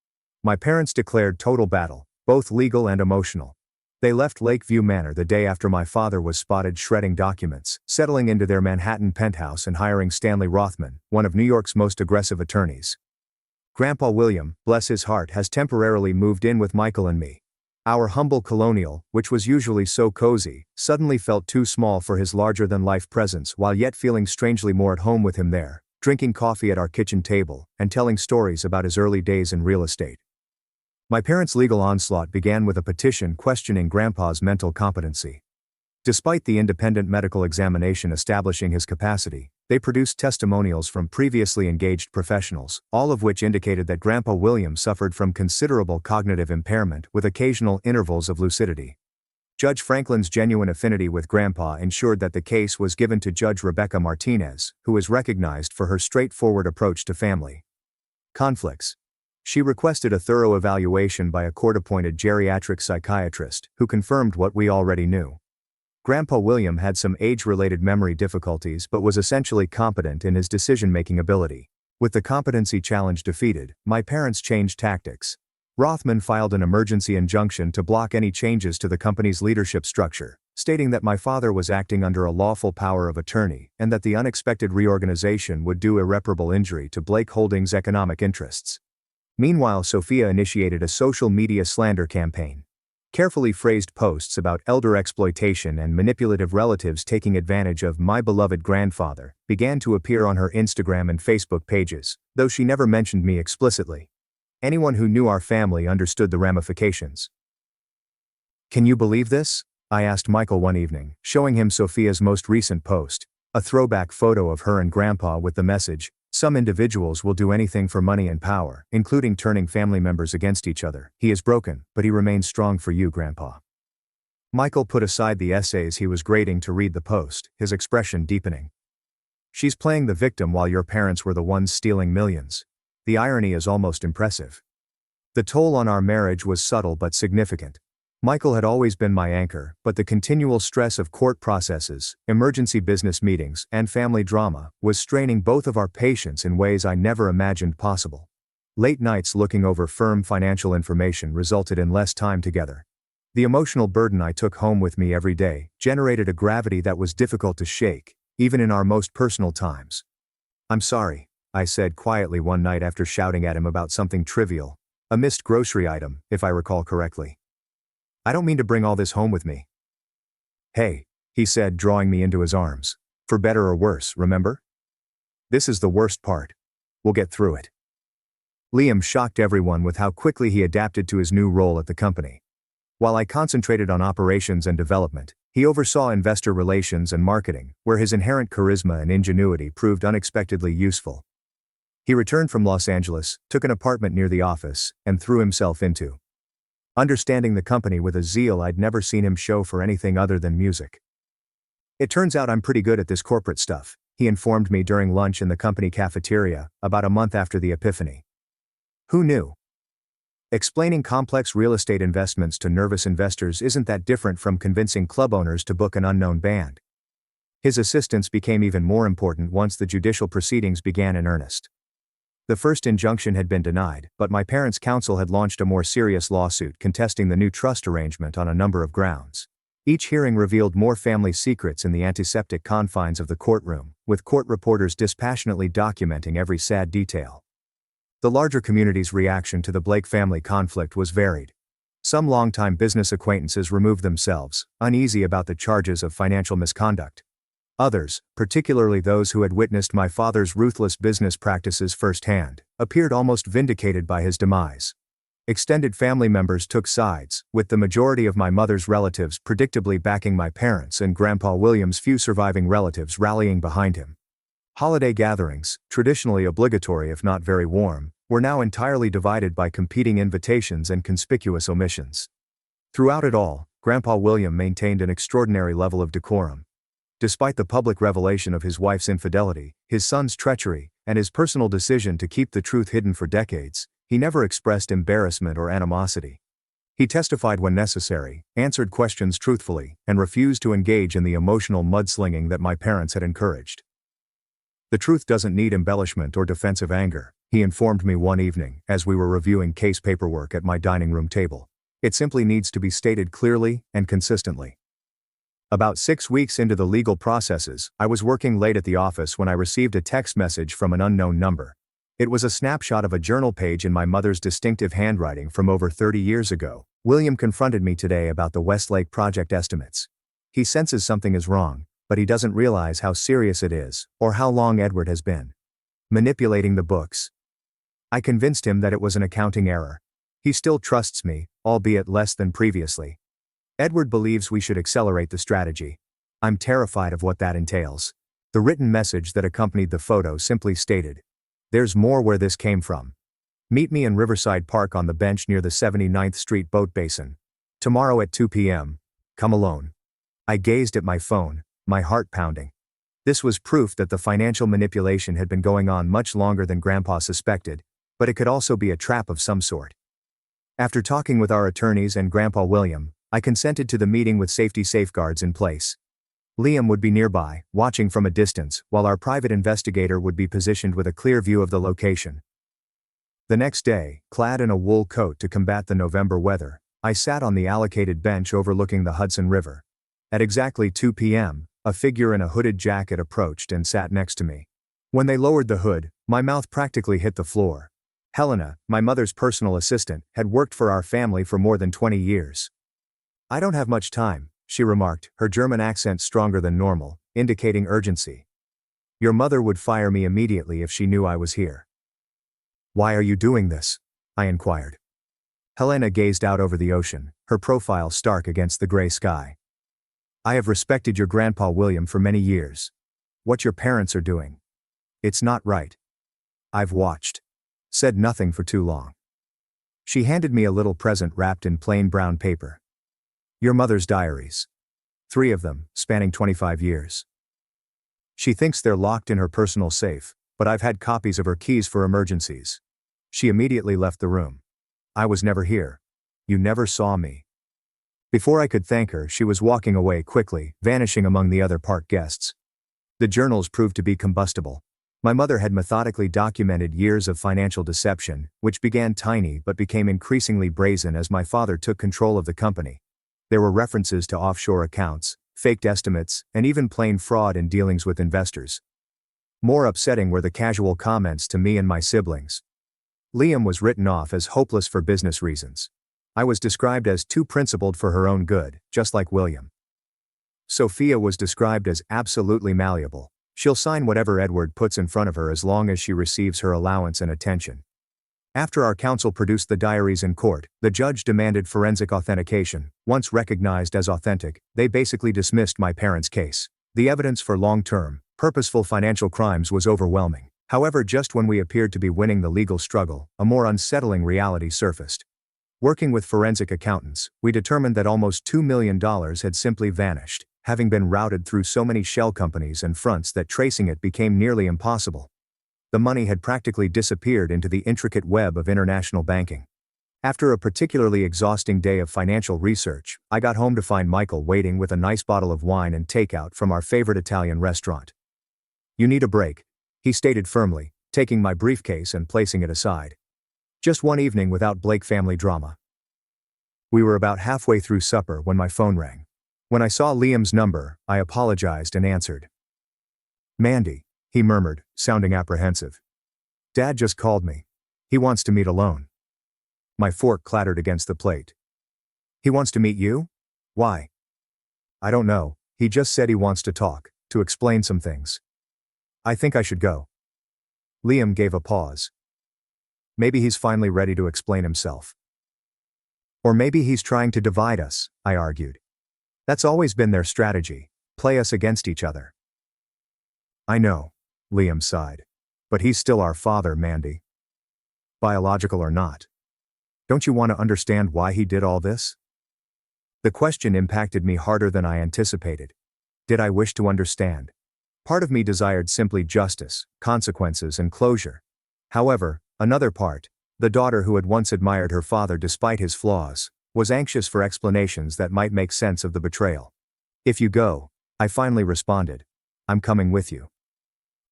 My parents declared total battle, both legal and emotional. They left Lakeview Manor the day after my father was spotted shredding documents, settling into their Manhattan penthouse and hiring Stanley Rothman, one of New York's most aggressive attorneys. Grandpa William, bless his heart, has temporarily moved in with Michael and me. Our humble colonial, which was usually so cozy, suddenly felt too small for his larger-than-life presence, while yet feeling strangely more at home with him there, drinking coffee at our kitchen table, and telling stories about his early days in real estate. My parents' legal onslaught began with a petition questioning Grandpa's mental competency. Despite the independent medical examination establishing his capacity, they produced testimonials from previously engaged professionals, all of which indicated that Grandpa William suffered from considerable cognitive impairment with occasional intervals of lucidity. Judge Franklin's genuine affinity with Grandpa ensured that the case was given to Judge Rebecca Martinez, who is recognized for her straightforward approach to family conflicts. She requested a thorough evaluation by a court-appointed geriatric psychiatrist, who confirmed what we already knew. Grandpa William had some age-related memory difficulties but was essentially competent in his decision-making ability. With the competency challenge defeated, my parents changed tactics. Rothman filed an emergency injunction to block any changes to the company's leadership structure, stating that my father was acting under a lawful power of attorney and that the unexpected reorganization would do irreparable injury to Blake Holdings' economic interests. Meanwhile, Sophia initiated a social media slander campaign. Carefully phrased posts about elder exploitation and manipulative relatives taking advantage of my beloved grandfather began to appear on her Instagram and Facebook pages, though she never mentioned me explicitly. Anyone who knew our family understood the ramifications. "Can you believe this?" I asked Michael one evening, showing him Sophia's most recent post, a throwback photo of her and Grandpa with the message, "Some individuals will do anything for money and power, including turning family members against each other. He is broken, but he remains strong for you, Grandpa." Michael put aside the essays he was grading to read the post, his expression deepening. "She's playing the victim while your parents were the ones stealing millions. The irony is almost impressive." The toll on our marriage was subtle but significant. Michael had always been my anchor, but the continual stress of court processes, emergency business meetings, and family drama was straining both of our patience in ways I never imagined possible. Late nights looking over firm financial information resulted in less time together. The emotional burden I took home with me every day generated a gravity that was difficult to shake, even in our most personal times. "I'm sorry," I said quietly one night after shouting at him about something trivial, a missed grocery item, if I recall correctly. "I don't mean to bring all this home with me." "Hey," he said, drawing me into his arms. "For better or worse, remember? This is the worst part. We'll get through it." Liam shocked everyone with how quickly he adapted to his new role at the company. While I concentrated on operations and development, he oversaw investor relations and marketing, where his inherent charisma and ingenuity proved unexpectedly useful. He returned from Los Angeles, took an apartment near the office, and threw himself into understanding the company with a zeal I'd never seen him show for anything other than music. "It turns out I'm pretty good at this corporate stuff," he informed me during lunch in the company cafeteria, about a month after the epiphany. Who knew? Explaining complex real estate investments to nervous investors isn't that different from convincing club owners to book an unknown band. His assistance became even more important once the judicial proceedings began in earnest. The first injunction had been denied, but my parents' counsel had launched a more serious lawsuit contesting the new trust arrangement on a number of grounds. Each hearing revealed more family secrets in the antiseptic confines of the courtroom, with court reporters dispassionately documenting every sad detail. The larger community's reaction to the Blake family conflict was varied. Some longtime business acquaintances removed themselves, uneasy about the charges of financial misconduct. Others, particularly those who had witnessed my father's ruthless business practices firsthand, appeared almost vindicated by his demise. Extended family members took sides, with the majority of my mother's relatives predictably backing my parents and Grandpa William's few surviving relatives rallying behind him. Holiday gatherings, traditionally obligatory if not very warm, were now entirely divided by competing invitations and conspicuous omissions. Throughout it all, Grandpa William maintained an extraordinary level of decorum. Despite the public revelation of his wife's infidelity, his son's treachery, and his personal decision to keep the truth hidden for decades, he never expressed embarrassment or animosity. He testified when necessary, answered questions truthfully, and refused to engage in the emotional mudslinging that my parents had encouraged. "The truth doesn't need embellishment or defensive anger," he informed me one evening as we were reviewing case paperwork at my dining room table. "It simply needs to be stated clearly and consistently." About 6 weeks into the legal processes, I was working late at the office when I received a text message from an unknown number. It was a snapshot of a journal page in my mother's distinctive handwriting from over 30 years ago. "William confronted me today about the Westlake project estimates. He senses something is wrong, but he doesn't realize how serious it is, or how long Edward has been manipulating the books. I convinced him that it was an accounting error. He still trusts me, albeit less than previously. Edward believes we should accelerate the strategy. I'm terrified of what that entails." The written message that accompanied the photo simply stated, "There's more where this came from. Meet me in Riverside Park on the bench near the 79th Street boat basin. Tomorrow at 2 p.m. Come alone." I gazed at my phone, my heart pounding. This was proof that the financial manipulation had been going on much longer than Grandpa suspected, but it could also be a trap of some sort. After talking with our attorneys and Grandpa William, I consented to the meeting with safety safeguards in place. Liam would be nearby, watching from a distance, while our private investigator would be positioned with a clear view of the location. The next day, clad in a wool coat to combat the November weather, I sat on the allocated bench overlooking the Hudson River. At exactly 2 p.m., a figure in a hooded jacket approached and sat next to me. When they lowered the hood, my mouth practically hit the floor. Helena, my mother's personal assistant, had worked for our family for more than 20 years. "I don't have much time," she remarked, her German accent stronger than normal, indicating urgency. "Your mother would fire me immediately if she knew I was here." "Why are you doing this?" I inquired. Helena gazed out over the ocean, her profile stark against the gray sky. "I have respected your Grandpa William for many years. What your parents are doing, it's not right. I've watched. Said nothing for too long." She handed me a little present wrapped in plain brown paper. "Your mother's diaries. 3 of them, spanning 25 years. She thinks they're locked in her personal safe, but I've had copies of her keys for emergencies." She immediately left the room. "I was never here. You never saw me." Before I could thank her, she was walking away quickly, vanishing among the other park guests. The journals proved to be combustible. My mother had methodically documented years of financial deception, which began tiny but became increasingly brazen as my father took control of the company. There were references to offshore accounts, faked estimates, and even plain fraud in dealings with investors. More upsetting were the casual comments to me and my siblings. Liam was written off as hopeless for business reasons. I was described as too principled for her own good, just like William. Sophia was described as absolutely malleable. She'll sign whatever Edward puts in front of her as long as she receives her allowance and attention. After our counsel produced the diaries in court, the judge demanded forensic authentication. Once recognized as authentic, they basically dismissed my parents' case. The evidence for long-term, purposeful financial crimes was overwhelming. However, just when we appeared to be winning the legal struggle, a more unsettling reality surfaced. Working with forensic accountants, we determined that almost $2 million had simply vanished, having been routed through so many shell companies and fronts that tracing it became nearly impossible. The money had practically disappeared into the intricate web of international banking. After a particularly exhausting day of financial research, I got home to find Michael waiting with a nice bottle of wine and takeout from our favorite Italian restaurant. "You need a break," he stated firmly, taking my briefcase and placing it aside. "Just one evening without Blake family drama." We were about halfway through supper when my phone rang. When I saw Liam's number, I apologized and answered. "Mandy," he murmured, sounding apprehensive. "Dad just called me. He wants to meet alone." My fork clattered against the plate. "He wants to meet you? Why?" "I don't know, he just said he wants to talk. to explain some things. I think I should go. Liam gave a pause. Maybe he's finally ready to explain himself. Or maybe he's trying to divide us, I argued. That's always been their strategy, play us against each other. I know, Liam sighed. But he's still our father, Mandy. Biological or not. Don't you want to understand why he did all this? The question impacted me harder than I anticipated. Did I wish to understand? Part of me desired simply justice, consequences, and closure. However, another part, the daughter who had once admired her father despite his flaws, was anxious for explanations that might make sense of the betrayal. If you go, I finally responded, I'm coming with you.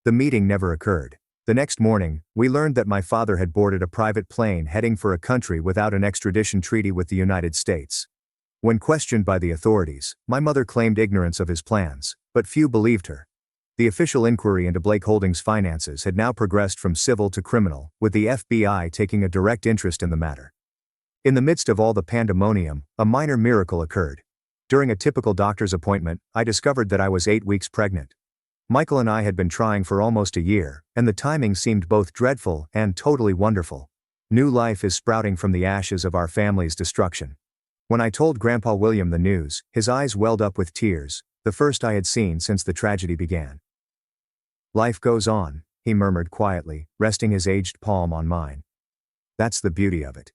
The meeting never occurred. The next morning, we learned that my father had boarded a private plane heading for a country without an extradition treaty with the United States. When questioned by the authorities, my mother claimed ignorance of his plans, but few believed her. The official inquiry into Blake Holdings' finances had now progressed from civil to criminal, with the FBI taking a direct interest in the matter. In the midst of all the pandemonium, a minor miracle occurred. During a typical doctor's appointment, I discovered that I was 8 weeks pregnant. Michael and I had been trying for almost a year, and the timing seemed both dreadful and totally wonderful. New life is sprouting from the ashes of our family's destruction. When I told Grandpa William the news, his eyes welled up with tears, the first I had seen since the tragedy began. Life goes on, he murmured quietly, resting his aged palm on mine. That's the beauty of it.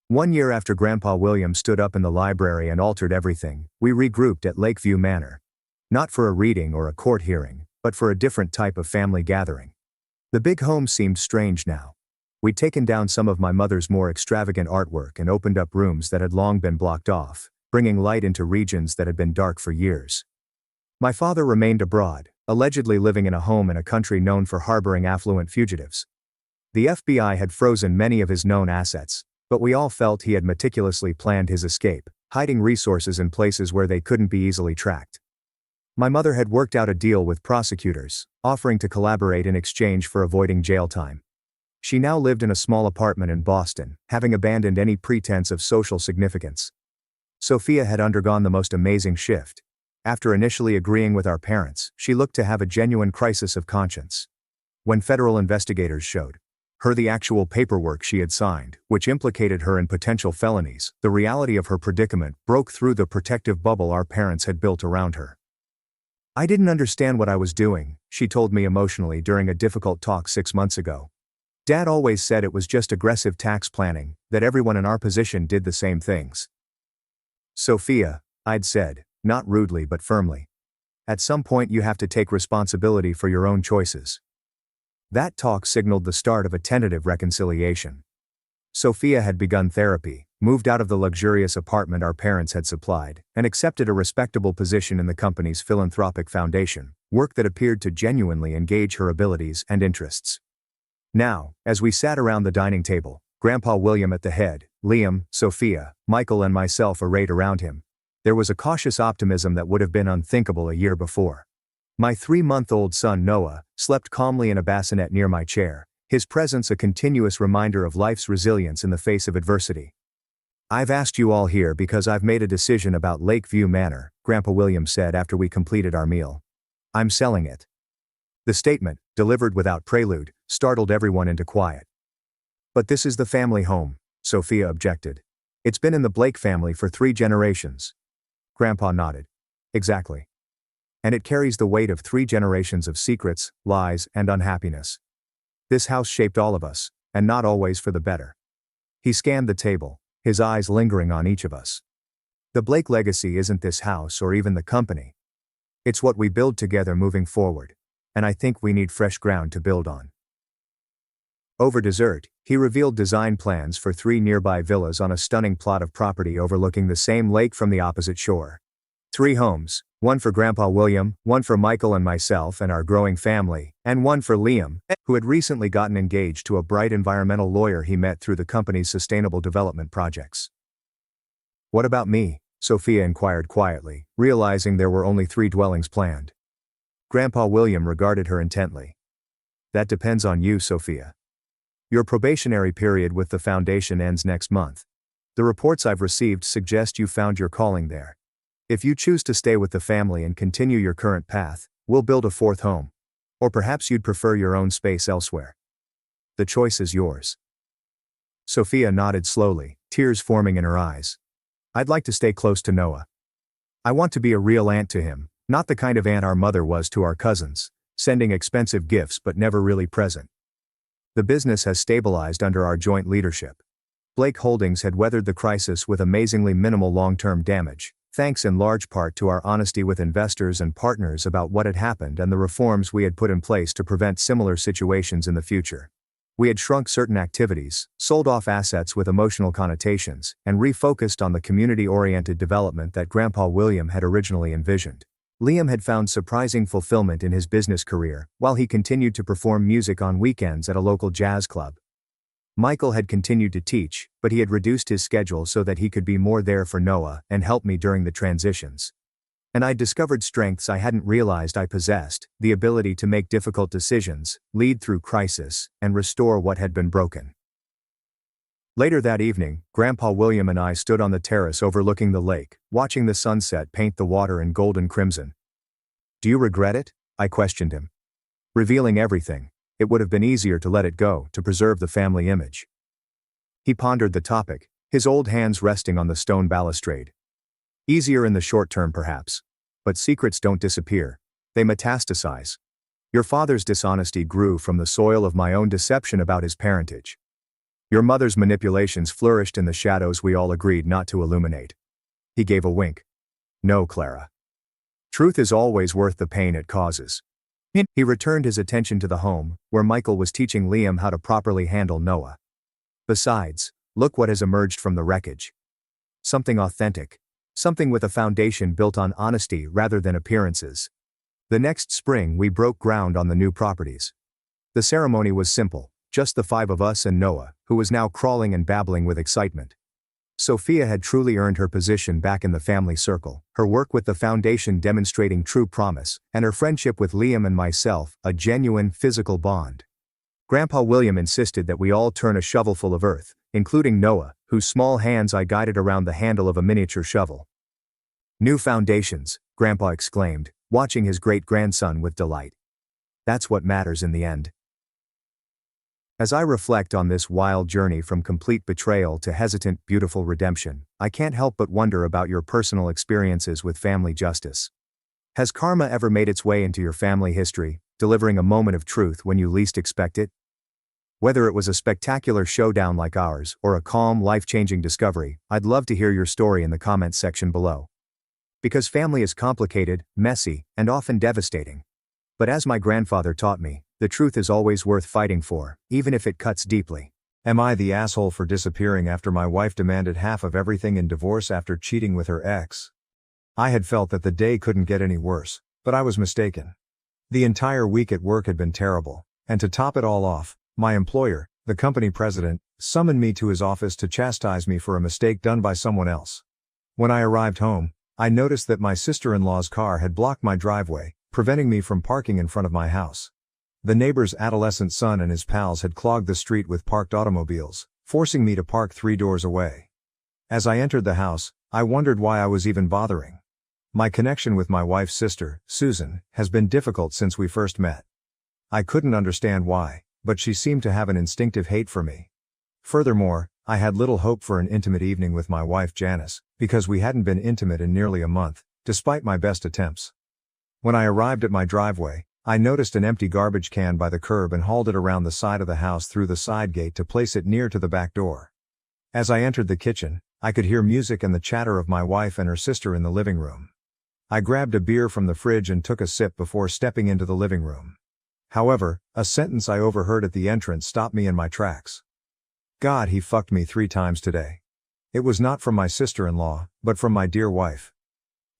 1 year after Grandpa William stood up in the library and altered everything, we regrouped at Lakeview Manor. Not for a reading or a court hearing, but for a different type of family gathering. The big home seemed strange now. We'd taken down some of my mother's more extravagant artwork and opened up rooms that had long been blocked off, bringing light into regions that had been dark for years. My father remained abroad, allegedly living in a home in a country known for harboring affluent fugitives. The FBI had frozen many of his known assets, but we all felt he had meticulously planned his escape, hiding resources in places where they couldn't be easily tracked. My mother had worked out a deal with prosecutors, offering to collaborate in exchange for avoiding jail time. She now lived in a small apartment in Boston, having abandoned any pretense of social significance. Sophia had undergone the most amazing shift. After initially agreeing with our parents, she looked to have a genuine crisis of conscience. When federal investigators showed her the actual paperwork she had signed, which implicated her in potential felonies, the reality of her predicament broke through the protective bubble our parents had built around her. I didn't understand what I was doing, she told me emotionally during a difficult talk 6 months ago. Dad always said it was just aggressive tax planning, that everyone in our position did the same things. Sophia, I'd said, not rudely but firmly. At some point you have to take responsibility for your own choices. That talk signaled the start of a tentative reconciliation. Sophia had begun therapy, moved out of the luxurious apartment our parents had supplied, and accepted a respectable position in the company's philanthropic foundation, work that appeared to genuinely engage her abilities and interests. Now, as we sat around the dining table, Grandpa William at the head, Liam, Sophia, Michael and myself arrayed around him, there was a cautious optimism that would have been unthinkable a year before. My 3-month-old son Noah slept calmly in a bassinet near my chair, his presence a continuous reminder of life's resilience in the face of adversity. I've asked you all here because I've made a decision about Lakeview Manor, Grandpa William said after we completed our meal. I'm selling it. The statement, delivered without prelude, startled everyone into quiet. But this is the family home, Sophia objected. It's been in the Blake family for 3 generations. Grandpa nodded. Exactly. And it carries the weight of 3 generations of secrets, lies, and unhappiness. This house shaped all of us, and not always for the better. He scanned the table, his eyes lingering on each of us. The Blake legacy isn't this house or even the company. It's what we build together moving forward, and I think we need fresh ground to build on. Over dessert, he revealed design plans for 3 nearby villas on a stunning plot of property overlooking the same lake from the opposite shore. 3 homes, one for Grandpa William, one for Michael and myself and our growing family, and one for Liam, who had recently gotten engaged to a bright environmental lawyer he met through the company's sustainable development projects. What about me? Sophia inquired quietly, realizing there were only 3 dwellings planned. Grandpa William regarded her intently. That depends on you, Sophia. Your probationary period with the foundation ends next month. The reports I've received suggest you found your calling there. If you choose to stay with the family and continue your current path, we'll build a fourth home. Or perhaps you'd prefer your own space elsewhere. The choice is yours. Sophia nodded slowly, tears forming in her eyes. I'd like to stay close to Noah. I want to be a real aunt to him, not the kind of aunt our mother was to our cousins, sending expensive gifts but never really present. The business has stabilized under our joint leadership. Blake Holdings had weathered the crisis with amazingly minimal long-term damage, thanks in large part to our honesty with investors and partners about what had happened and the reforms we had put in place to prevent similar situations in the future. We had shrunk certain activities, sold off assets with emotional connotations, and refocused on the community-oriented development that Grandpa William had originally envisioned. Liam had found surprising fulfillment in his business career, while he continued to perform music on weekends at a local jazz club. Michael had continued to teach, but he had reduced his schedule so that he could be more there for Noah and help me during the transitions. And I'd discovered strengths I hadn't realized I possessed, the ability to make difficult decisions, lead through crisis, and restore what had been broken. Later that evening, Grandpa William and I stood on the terrace overlooking the lake, watching the sunset paint the water in golden crimson. Do you regret it? I questioned him. Revealing everything, it would have been easier to let it go, to preserve the family image. He pondered the topic, his old hands resting on the stone balustrade. Easier in the short term perhaps. But secrets don't disappear. They metastasize. Your father's dishonesty grew from the soil of my own deception about his parentage. Your mother's manipulations flourished in the shadows we all agreed not to illuminate. He gave a wink. No, Clara. Truth is always worth the pain it causes. He returned his attention to the home, where Michael was teaching Liam how to properly handle Noah. Besides, look what has emerged from the wreckage. Something authentic. Something with a foundation built on honesty rather than appearances. The next spring we broke ground on the new properties. The ceremony was simple, just the 5 of us and Noah, who was now crawling and babbling with excitement. Sophia had truly earned her position back in the family circle, her work with the foundation demonstrating true promise, and her friendship with Liam and myself, a genuine physical bond. Grandpa William insisted that we all turn a shovelful of earth, including Noah, whose small hands I guided around the handle of a miniature shovel. New foundations, Grandpa exclaimed, watching his great-grandson with delight. That's what matters in the end. As I reflect on this wild journey from complete betrayal to hesitant, beautiful redemption, I can't help but wonder about your personal experiences with family justice. Has karma ever made its way into your family history, delivering a moment of truth when you least expect it? Whether it was a spectacular showdown like ours, or a calm, life-changing discovery, I'd love to hear your story in the comments section below. Because family is complicated, messy, and often devastating. But as my grandfather taught me, the truth is always worth fighting for, even if it cuts deeply. Am I the asshole for disappearing after my wife demanded half of everything in divorce after cheating with her ex? I had felt that the day couldn't get any worse, but I was mistaken. The entire week at work had been terrible, and to top it all off, my employer, the company president, summoned me to his office to chastise me for a mistake done by someone else. When I arrived home, I noticed that my sister-in-law's car had blocked my driveway, preventing me from parking in front of my house. The neighbor's adolescent son and his pals had clogged the street with parked automobiles, forcing me to park 3 doors away. As I entered the house, I wondered why I was even bothering. My connection with my wife's sister, Susan, has been difficult since we first met. I couldn't understand why, but she seemed to have an instinctive hate for me. Furthermore, I had little hope for an intimate evening with my wife Janice, because we hadn't been intimate in nearly a month, despite my best attempts. When I arrived at my driveway, I noticed an empty garbage can by the curb and hauled it around the side of the house through the side gate to place it near to the back door. As I entered the kitchen, I could hear music and the chatter of my wife and her sister in the living room. I grabbed a beer from the fridge and took a sip before stepping into the living room. However, a sentence I overheard at the entrance stopped me in my tracks. God, he fucked me 3 times today. It was not from my sister-in-law, but from my dear wife.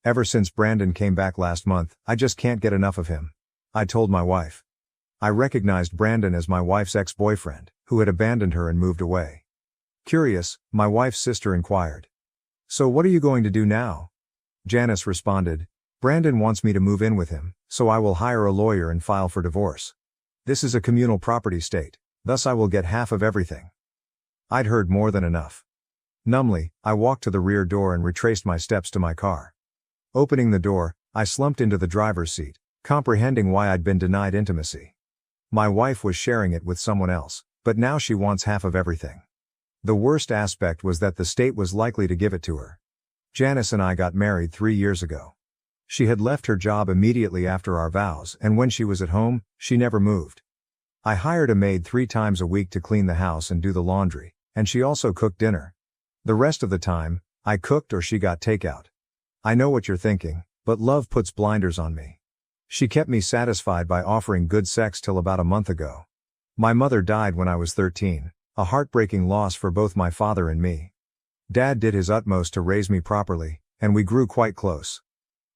Ever since Brandon came back last month, I just can't get enough of him. I told my wife. I recognized Brandon as my wife's ex-boyfriend, who had abandoned her and moved away. Curious, my wife's sister inquired. So what are you going to do now? Janice responded, Brandon wants me to move in with him, so I will hire a lawyer and file for divorce. This is a communal property state, thus I will get half of everything. I'd heard more than enough. Numbly, I walked to the rear door and retraced my steps to my car. Opening the door, I slumped into the driver's seat, comprehending why I'd been denied intimacy. My wife was sharing it with someone else, but now she wants half of everything. The worst aspect was that the state was likely to give it to her. Janice and I got married 3 years ago. She had left her job immediately after our vows, and when she was at home, she never moved. I hired a maid 3 times a week to clean the house and do the laundry, and she also cooked dinner. The rest of the time, I cooked or she got takeout. I know what you're thinking, but love puts blinders on me. She kept me satisfied by offering good sex till about a month ago. My mother died when I was 13, a heartbreaking loss for both my father and me. Dad did his utmost to raise me properly, and we grew quite close.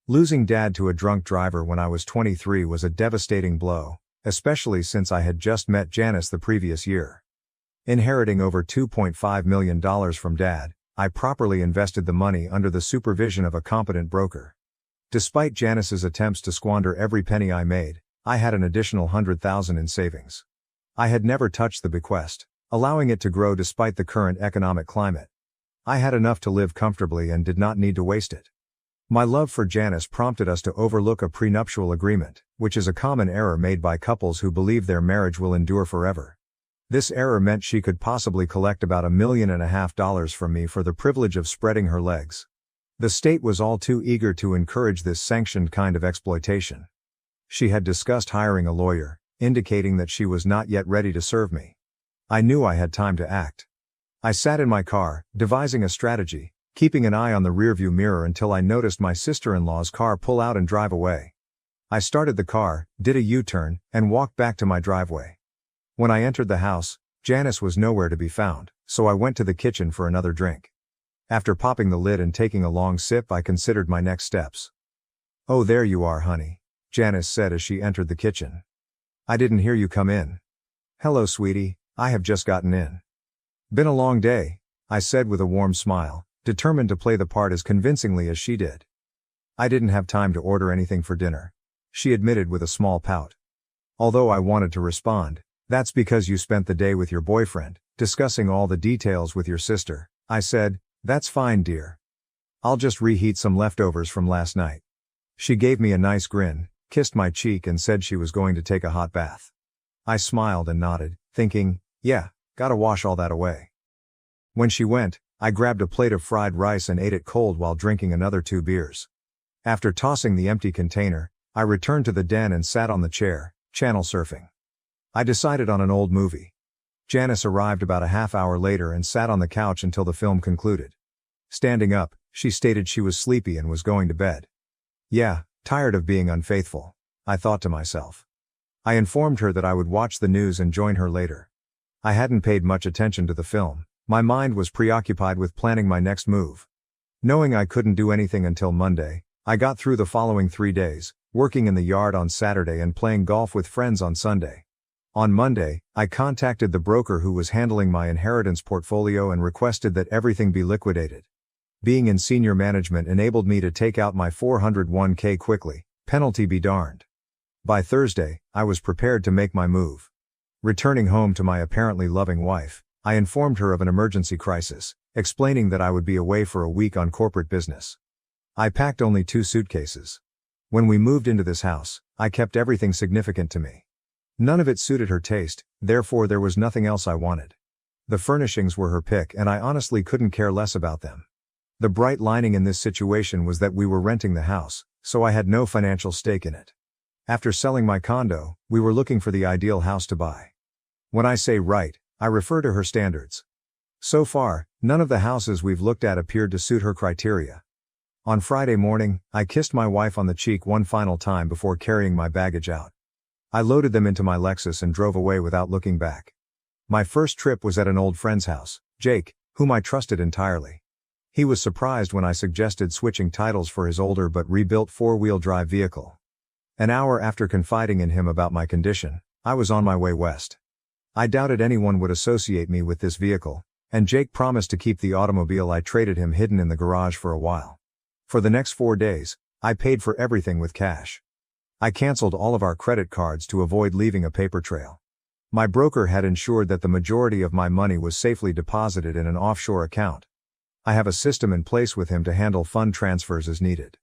Losing Dad to a drunk driver when I was 23 was a devastating blow, especially since I had just met Janice the previous year. Inheriting over $2.5 million from Dad, I properly invested the money under the supervision of a competent broker. Despite Janice's attempts to squander every penny I made, I had an additional $100,000 in savings. I had never touched the bequest, allowing it to grow despite the current economic climate. I had enough to live comfortably and did not need to waste it. My love for Janice prompted us to overlook a prenuptial agreement, which is a common error made by couples who believe their marriage will endure forever. This error meant she could possibly collect about $1.5 million from me for the privilege of spreading her legs. The state was all too eager to encourage this sanctioned kind of exploitation. She had discussed hiring a lawyer, indicating that she was not yet ready to serve me. I knew I had time to act. I sat in my car, devising a strategy, keeping an eye on the rearview mirror until I noticed my sister-in-law's car pull out and drive away. I started the car, did a U-turn, and walked back to my driveway. When I entered the house, Janice was nowhere to be found, so I went to the kitchen for another drink. After popping the lid and taking a long sip, I considered my next steps. "Oh, there you are, honey," Janice said as she entered the kitchen. "I didn't hear you come in." "Hello, sweetie, I have just gotten in." "Been a long day," I said with a warm smile, determined to play the part as convincingly as she did. "I didn't have time to order anything for dinner," she admitted with a small pout. Although I wanted to respond, "That's because you spent the day with your boyfriend, discussing all the details with your sister," I said. "That's fine, dear. I'll just reheat some leftovers from last night." She gave me a nice grin, kissed my cheek and said she was going to take a hot bath. I smiled and nodded, thinking, yeah, gotta wash all that away. When she went, I grabbed a plate of fried rice and ate it cold while drinking another 2 beers. After tossing the empty container, I returned to the den and sat on the chair, channel surfing. I decided on an old movie. Janice arrived about a half hour later and sat on the couch until the film concluded. Standing up, she stated she was sleepy and was going to bed. Yeah, tired of being unfaithful, I thought to myself. I informed her that I would watch the news and join her later. I hadn't paid much attention to the film. My mind was preoccupied with planning my next move. Knowing I couldn't do anything until Monday, I got through the following 3 days, working in the yard on Saturday and playing golf with friends on Sunday. On Monday, I contacted the broker who was handling my inheritance portfolio and requested that everything be liquidated. Being in senior management enabled me to take out my 401k quickly, penalty be darned. By Thursday, I was prepared to make my move. Returning home to my apparently loving wife, I informed her of an emergency crisis, explaining that I would be away for a week on corporate business. I packed only 2 suitcases. When we moved into this house, I kept everything significant to me. None of it suited her taste, therefore there was nothing else I wanted. The furnishings were her pick and I honestly couldn't care less about them. The bright lining in this situation was that we were renting the house, so I had no financial stake in it. After selling my condo, we were looking for the ideal house to buy. When I say right, I refer to her standards. So far, none of the houses we've looked at appeared to suit her criteria. On Friday morning, I kissed my wife on the cheek one final time before carrying my baggage out. I loaded them into my Lexus and drove away without looking back. My first trip was at an old friend's house, Jake, whom I trusted entirely. He was surprised when I suggested switching titles for his older but rebuilt 4-wheel drive vehicle. An hour after confiding in him about my condition, I was on my way west. I doubted anyone would associate me with this vehicle, and Jake promised to keep the automobile I traded him hidden in the garage for a while. For the next 4 days, I paid for everything with cash. I canceled all of our credit cards to avoid leaving a paper trail. My broker had ensured that the majority of my money was safely deposited in an offshore account. I have a system in place with him to handle fund transfers as needed.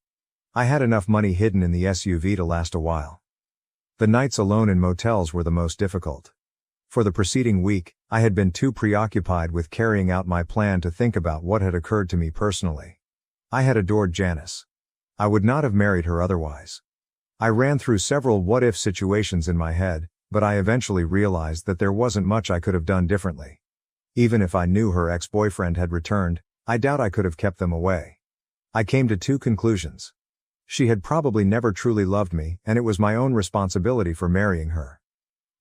I had enough money hidden in the SUV to last a while. The nights alone in motels were the most difficult. For the preceding week, I had been too preoccupied with carrying out my plan to think about what had occurred to me personally. I had adored Janice. I would not have married her otherwise. I ran through several what-if situations in my head, but I eventually realized that there wasn't much I could have done differently. Even if I knew her ex-boyfriend had returned, I doubt I could have kept them away. I came to two conclusions. She had probably never truly loved me, and it was my own responsibility for marrying her.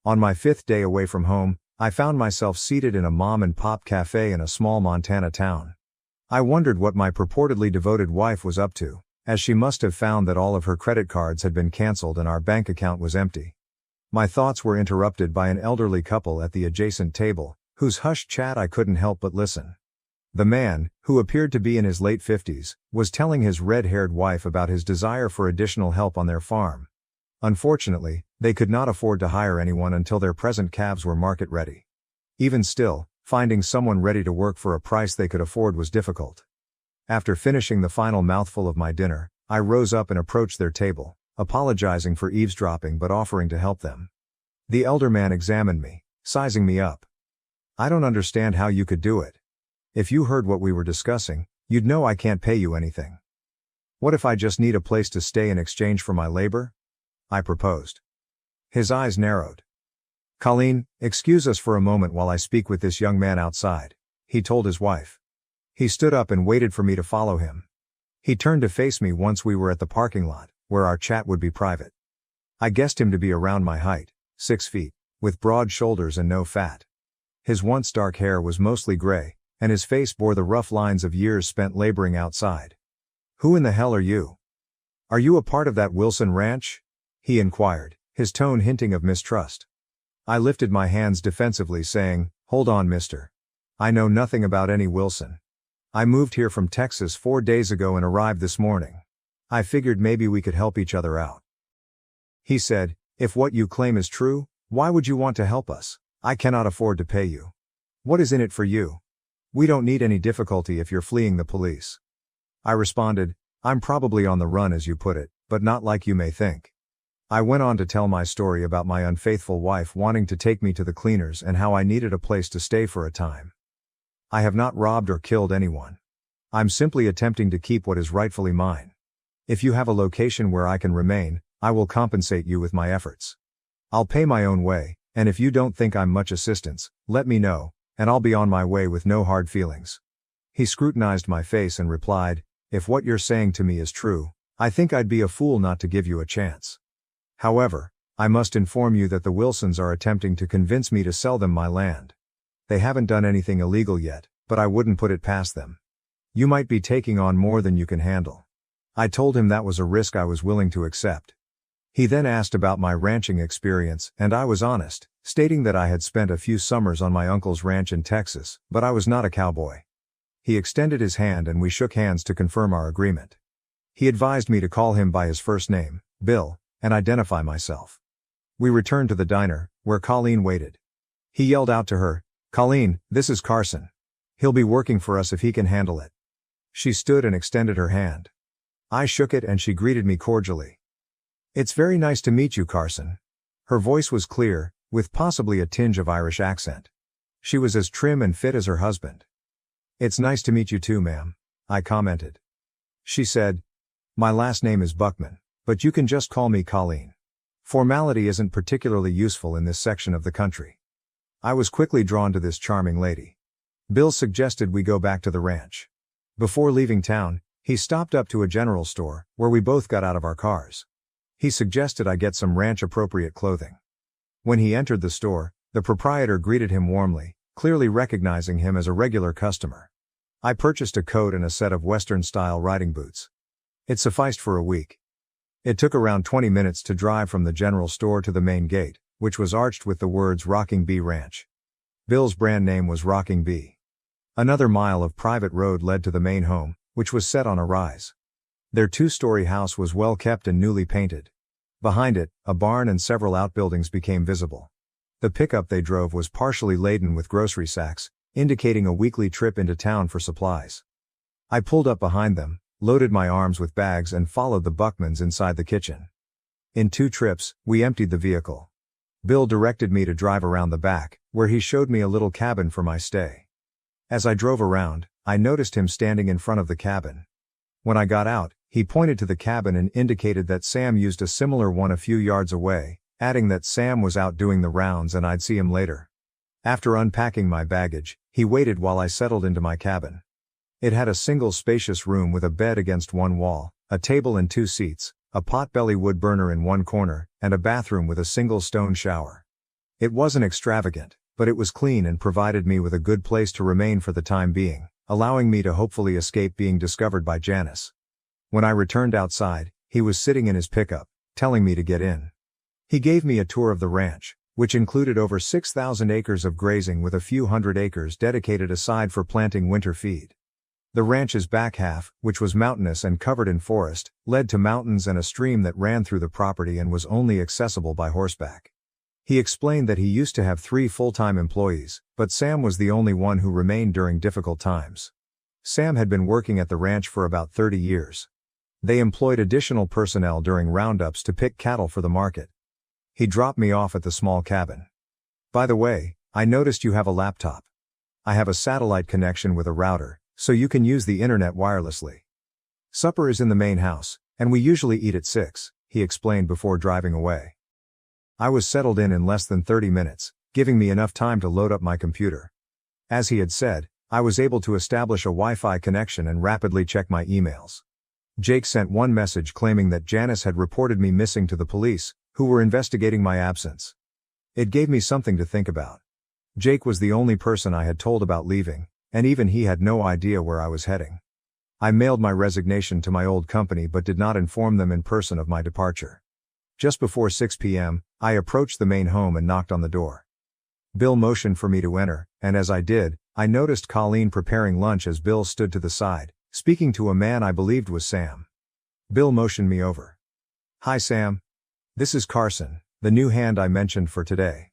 On my 5th day away from home, I found myself seated in a mom-and-pop cafe in a small Montana town. I wondered what my purportedly devoted wife was up to, as she must have found that all of her credit cards had been canceled and our bank account was empty. My thoughts were interrupted by an elderly couple at the adjacent table, whose hushed chat I couldn't help but listen. The man, who appeared to be in his late 50s, was telling his red-haired wife about his desire for additional help on their farm. Unfortunately, they could not afford to hire anyone until their present calves were market-ready. Even still, finding someone ready to work for a price they could afford was difficult. After finishing the final mouthful of my dinner, I rose up and approached their table, apologizing for eavesdropping but offering to help them. The elder man examined me, sizing me up. "I don't understand how you could do it. If you heard what we were discussing, you'd know I can't pay you anything. What if I just need a place to stay in exchange for my labor?" I proposed. His eyes narrowed. "Colleen, excuse us for a moment while I speak with this young man outside," he told his wife. He stood up and waited for me to follow him. He turned to face me once we were at the parking lot, where our chat would be private. I guessed him to be around my height, 6 feet, with broad shoulders and no fat. His once dark hair was mostly gray, and his face bore the rough lines of years spent laboring outside. "Who in the hell are you? Are you a part of that Wilson ranch?" he inquired, his tone hinting of mistrust. I lifted my hands defensively, saying, "Hold on, mister. I know nothing about any Wilson. I moved here from Texas 4 days ago and arrived this morning. I figured maybe we could help each other out." He said, "If what you claim is true, why would you want to help us? I cannot afford to pay you. What is in it for you? We don't need any difficulty if you're fleeing the police." I responded, "I'm probably on the run as you put it, but not like you may think." I went on to tell my story about my unfaithful wife wanting to take me to the cleaners and how I needed a place to stay for a time. "I have not robbed or killed anyone. I'm simply attempting to keep what is rightfully mine. If you have a location where I can remain, I will compensate you with my efforts. I'll pay my own way, and if you don't think I'm much assistance, let me know, and I'll be on my way with no hard feelings." He scrutinized my face and replied, "If what you're saying to me is true, I think I'd be a fool not to give you a chance. However, I must inform you that the Wilsons are attempting to convince me to sell them my land. They haven't done anything illegal yet, but I wouldn't put it past them. You might be taking on more than you can handle." I told him that was a risk I was willing to accept. He then asked about my ranching experience, and I was honest, stating that I had spent a few summers on my uncle's ranch in Texas, but I was not a cowboy. He extended his hand and we shook hands to confirm our agreement. He advised me to call him by his first name, Bill, and identify myself. We returned to the diner, where Colleen waited. He yelled out to her, "Colleen, this is Carson. He'll be working for us if he can handle it." She stood and extended her hand. I shook it and she greeted me cordially. "It's very nice to meet you, Carson." Her voice was clear, with possibly a tinge of Irish accent. She was as trim and fit as her husband. "It's nice to meet you too, ma'am," I commented. She said, "My last name is Buckman, but you can just call me Colleen. Formality isn't particularly useful in this section of the country." I was quickly drawn to this charming lady. Bill suggested we go back to the ranch. Before leaving town, he stopped up to a general store, where we both got out of our cars. He suggested I get some ranch-appropriate clothing. When he entered the store, the proprietor greeted him warmly, clearly recognizing him as a regular customer. I purchased a coat and a set of Western-style riding boots. It sufficed for a week. It took around 20 minutes to drive from the general store to the main gate, which was arched with the words Rocking Bee Ranch. Bill's brand name was Rocking Bee. Another mile of private road led to the main home, which was set on a rise. Their 2-story house was well kept and newly painted. Behind it, a barn and several outbuildings became visible. The pickup they drove was partially laden with grocery sacks, indicating a weekly trip into town for supplies. I pulled up behind them, loaded my arms with bags and followed the Buckmans inside the kitchen. In 2 trips, we emptied the vehicle. Bill directed me to drive around the back, where he showed me a little cabin for my stay. As I drove around, I noticed him standing in front of the cabin. When I got out, he pointed to the cabin and indicated that Sam used a similar one a few yards away, adding that Sam was out doing the rounds and I'd see him later. After unpacking my baggage, he waited while I settled into my cabin. It had a single spacious room with a bed against one wall, a table and 2 seats, a potbelly wood burner in one corner, and a bathroom with a single stone shower. It wasn't extravagant, but it was clean and provided me with a good place to remain for the time being, allowing me to hopefully escape being discovered by Janice. When I returned outside, he was sitting in his pickup, telling me to get in. He gave me a tour of the ranch, which included over 6,000 acres of grazing with a few hundred acres dedicated aside for planting winter feed. The ranch's back half, which was mountainous and covered in forest, led to mountains and a stream that ran through the property and was only accessible by horseback. He explained that he used to have 3 full-time employees, but Sam was the only one who remained during difficult times. Sam had been working at the ranch for about 30 years. They employed additional personnel during roundups to pick cattle for the market. He dropped me off at the small cabin. By the way, I noticed you have a laptop. I have a satellite connection with a router, so you can use the internet wirelessly. Supper is in the main house, and we usually eat at 6, he explained before driving away. I was settled in less than 30 minutes, giving me enough time to load up my computer. As he had said, I was able to establish a Wi-Fi connection and rapidly check my emails. Jake sent one message claiming that Janice had reported me missing to the police, who were investigating my absence. It gave me something to think about. Jake was the only person I had told about leaving, and even he had no idea where I was heading. I mailed my resignation to my old company but did not inform them in person of my departure. Just before 6 p.m., I approached the main home and knocked on the door. Bill motioned for me to enter, and as I did, I noticed Colleen preparing lunch as Bill stood to the side, speaking to a man I believed was Sam. Bill motioned me over. "Hi Sam. This is Carson, the new hand I mentioned for today.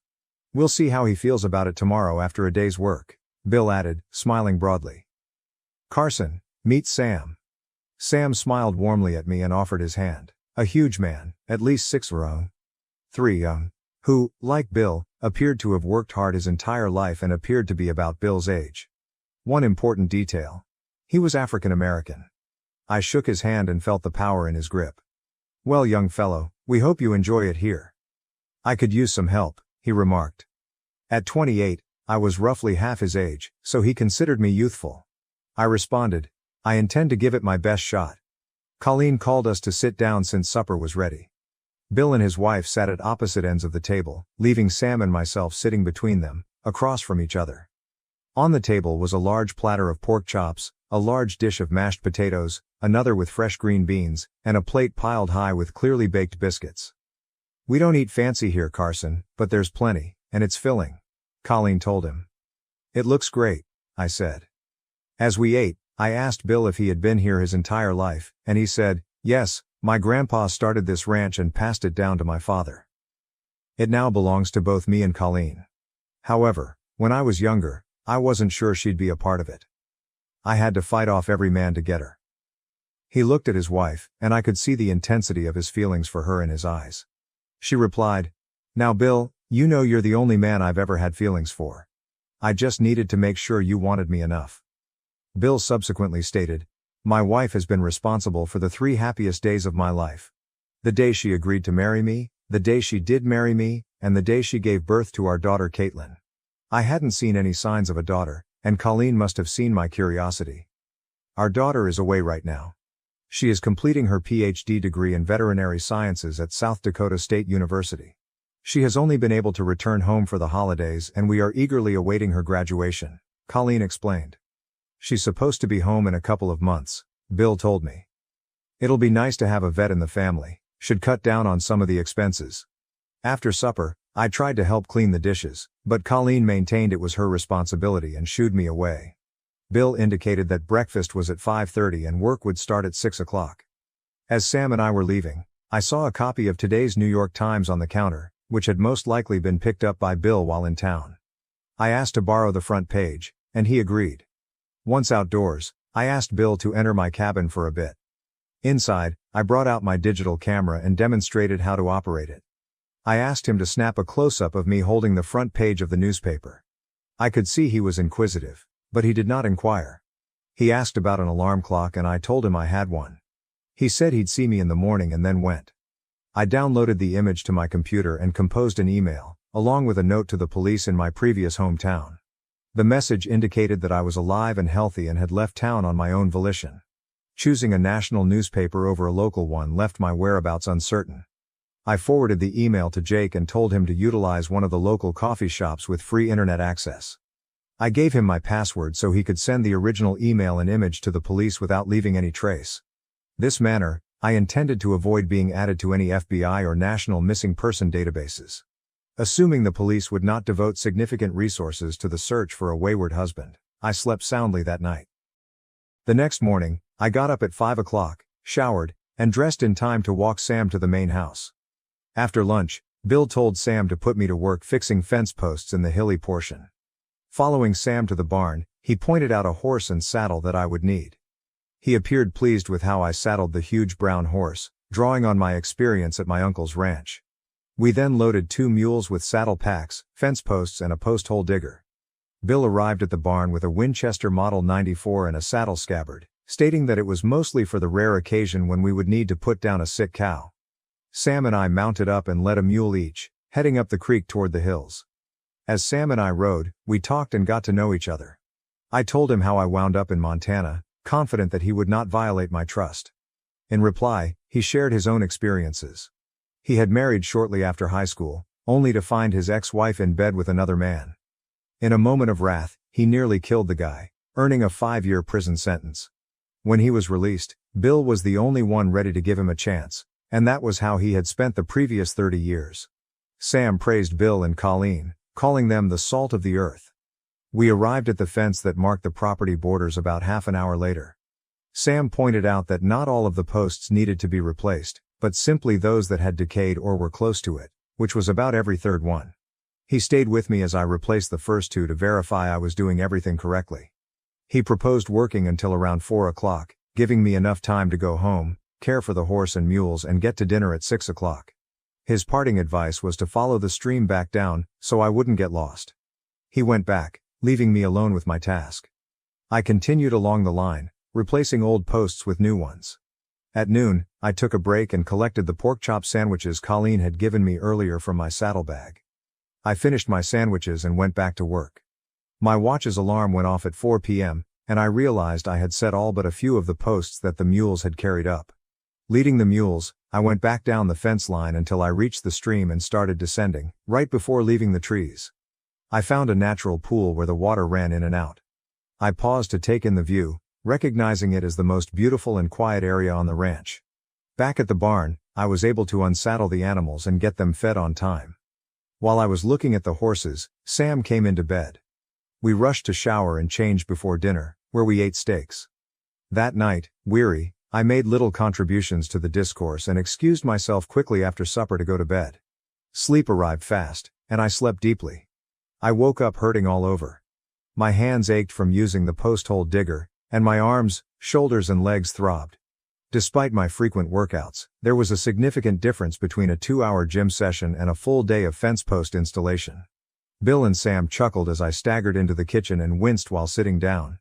We'll see how he feels about it tomorrow after a day's work," Bill added, smiling broadly. "Carson, meet Sam." Sam smiled warmly at me and offered his hand. A huge man, at least 6'3", who, like Bill, appeared to have worked hard his entire life and appeared to be about Bill's age. One important detail. He was African American. I shook his hand and felt the power in his grip. "Well, young fellow, we hope you enjoy it here." "I could use some help," he remarked. At 28, I was roughly half his age, so he considered me youthful. I responded, "I intend to give it my best shot." Colleen called us to sit down since supper was ready. Bill and his wife sat at opposite ends of the table, leaving Sam and myself sitting between them, across from each other. On the table was a large platter of pork chops, a large dish of mashed potatoes, another with fresh green beans, and a plate piled high with clearly baked biscuits. "We don't eat fancy here, Carson, but there's plenty, and it's filling," Colleen told him. "It looks great," I said. As we ate, I asked Bill if he had been here his entire life, and he said, "Yes, my grandpa started this ranch and passed it down to my father. It now belongs to both me and Colleen. However, when I was younger, I wasn't sure she'd be a part of it. I had to fight off every man to get her." He looked at his wife, and I could see the intensity of his feelings for her in his eyes. She replied, "Now Bill, you know you're the only man I've ever had feelings for. I just needed to make sure you wanted me enough." Bill subsequently stated, "My wife has been responsible for the 3 happiest days of my life. The day she agreed to marry me, the day she did marry me, and the day she gave birth to our daughter Caitlin. I hadn't seen any signs of a daughter, and Colleen must have seen my curiosity. Our daughter is away right now. She is completing her PhD degree in veterinary sciences at South Dakota State University. She has only been able to return home for the holidays and we are eagerly awaiting her graduation," Colleen explained. "She's supposed to be home in a couple of months," Bill told me. "It'll be nice to have a vet in the family, should cut down on some of the expenses." After supper, I tried to help clean the dishes, but Colleen maintained it was her responsibility and shooed me away. Bill indicated that breakfast was at 5:30 and work would start at 6 o'clock. As Sam and I were leaving, I saw a copy of today's New York Times on the counter, which had most likely been picked up by Bill while in town. I asked to borrow the front page, and he agreed. Once outdoors, I asked Bill to enter my cabin for a bit. Inside, I brought out my digital camera and demonstrated how to operate it. I asked him to snap a close-up of me holding the front page of the newspaper. I could see he was inquisitive, but he did not inquire. He asked about an alarm clock and I told him I had one. He said he'd see me in the morning and then went. I downloaded the image to my computer and composed an email, along with a note to the police in my previous hometown. The message indicated that I was alive and healthy and had left town on my own volition. Choosing a national newspaper over a local one left my whereabouts uncertain. I forwarded the email to Jake and told him to utilize one of the local coffee shops with free internet access. I gave him my password so he could send the original email and image to the police without leaving any trace. This manner, I intended to avoid being added to any FBI or national missing person databases. Assuming the police would not devote significant resources to the search for a wayward husband, I slept soundly that night. The next morning, I got up at 5 o'clock, showered, and dressed in time to walk Sam to the main house. After lunch, Bill told Sam to put me to work fixing fence posts in the hilly portion. Following Sam to the barn, he pointed out a horse and saddle that I would need. He appeared pleased with how I saddled the huge brown horse, drawing on my experience at my uncle's ranch. We then loaded 2 mules with saddle packs, fence posts and a post hole digger. Bill arrived at the barn with a Winchester Model 94 and a saddle scabbard, stating that it was mostly for the rare occasion when we would need to put down a sick cow. Sam and I mounted up and led a mule each, heading up the creek toward the hills. As Sam and I rode, we talked and got to know each other. I told him how I wound up in Montana, confident that he would not violate my trust. In reply, he shared his own experiences. He had married shortly after high school, only to find his ex-wife in bed with another man. In a moment of wrath, he nearly killed the guy, earning a 5-year prison sentence. When he was released, Bill was the only one ready to give him a chance, and that was how he had spent the previous 30 years. Sam praised Bill and Colleen, calling them the salt of the earth. We arrived at the fence that marked the property borders about half an hour later. Sam pointed out that not all of the posts needed to be replaced, but simply those that had decayed or were close to it, which was about every third one. He stayed with me as I replaced the first 2 to verify I was doing everything correctly. He proposed working until around 4 o'clock, giving me enough time to go home, care for the horse and mules and get to dinner at 6 o'clock. His parting advice was to follow the stream back down, so I wouldn't get lost. He went back, leaving me alone with my task. I continued along the line, replacing old posts with new ones. At noon, I took a break and collected the pork chop sandwiches Colleen had given me earlier from my saddlebag. I finished my sandwiches and went back to work. My watch's alarm went off at 4 p.m., and I realized I had set all but a few of the posts that the mules had carried up. Leading the mules, I went back down the fence line until I reached the stream and started descending, right before leaving the trees. I found a natural pool where the water ran in and out. I paused to take in the view, recognizing it as the most beautiful and quiet area on the ranch. Back at the barn, I was able to unsaddle the animals and get them fed on time. While I was looking at the horses, Sam came into bed. We rushed to shower and change before dinner, where we ate steaks. That night, weary, I made little contributions to the discourse and excused myself quickly after supper to go to bed. Sleep arrived fast, and I slept deeply. I woke up hurting all over. My hands ached from using the post hole digger, and my arms, shoulders and legs throbbed. Despite my frequent workouts, there was a significant difference between a 2-hour gym session and a full day of fence post installation. Bill and Sam chuckled as I staggered into the kitchen and winced while sitting down.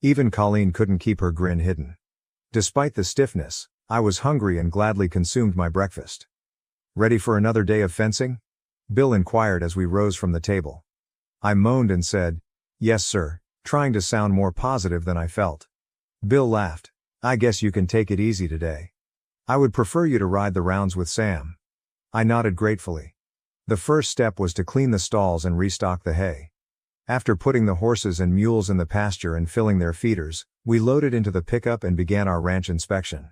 Even Colleen couldn't keep her grin hidden. Despite the stiffness, I was hungry and gladly consumed my breakfast. "Ready for another day of fencing?" Bill inquired as we rose from the table. I moaned and said, "Yes, sir," trying to sound more positive than I felt. Bill laughed. "I guess you can take it easy today. I would prefer you to ride the rounds with Sam." I nodded gratefully. The first step was to clean the stalls and restock the hay. After putting the horses and mules in the pasture and filling their feeders, we loaded into the pickup and began our ranch inspection.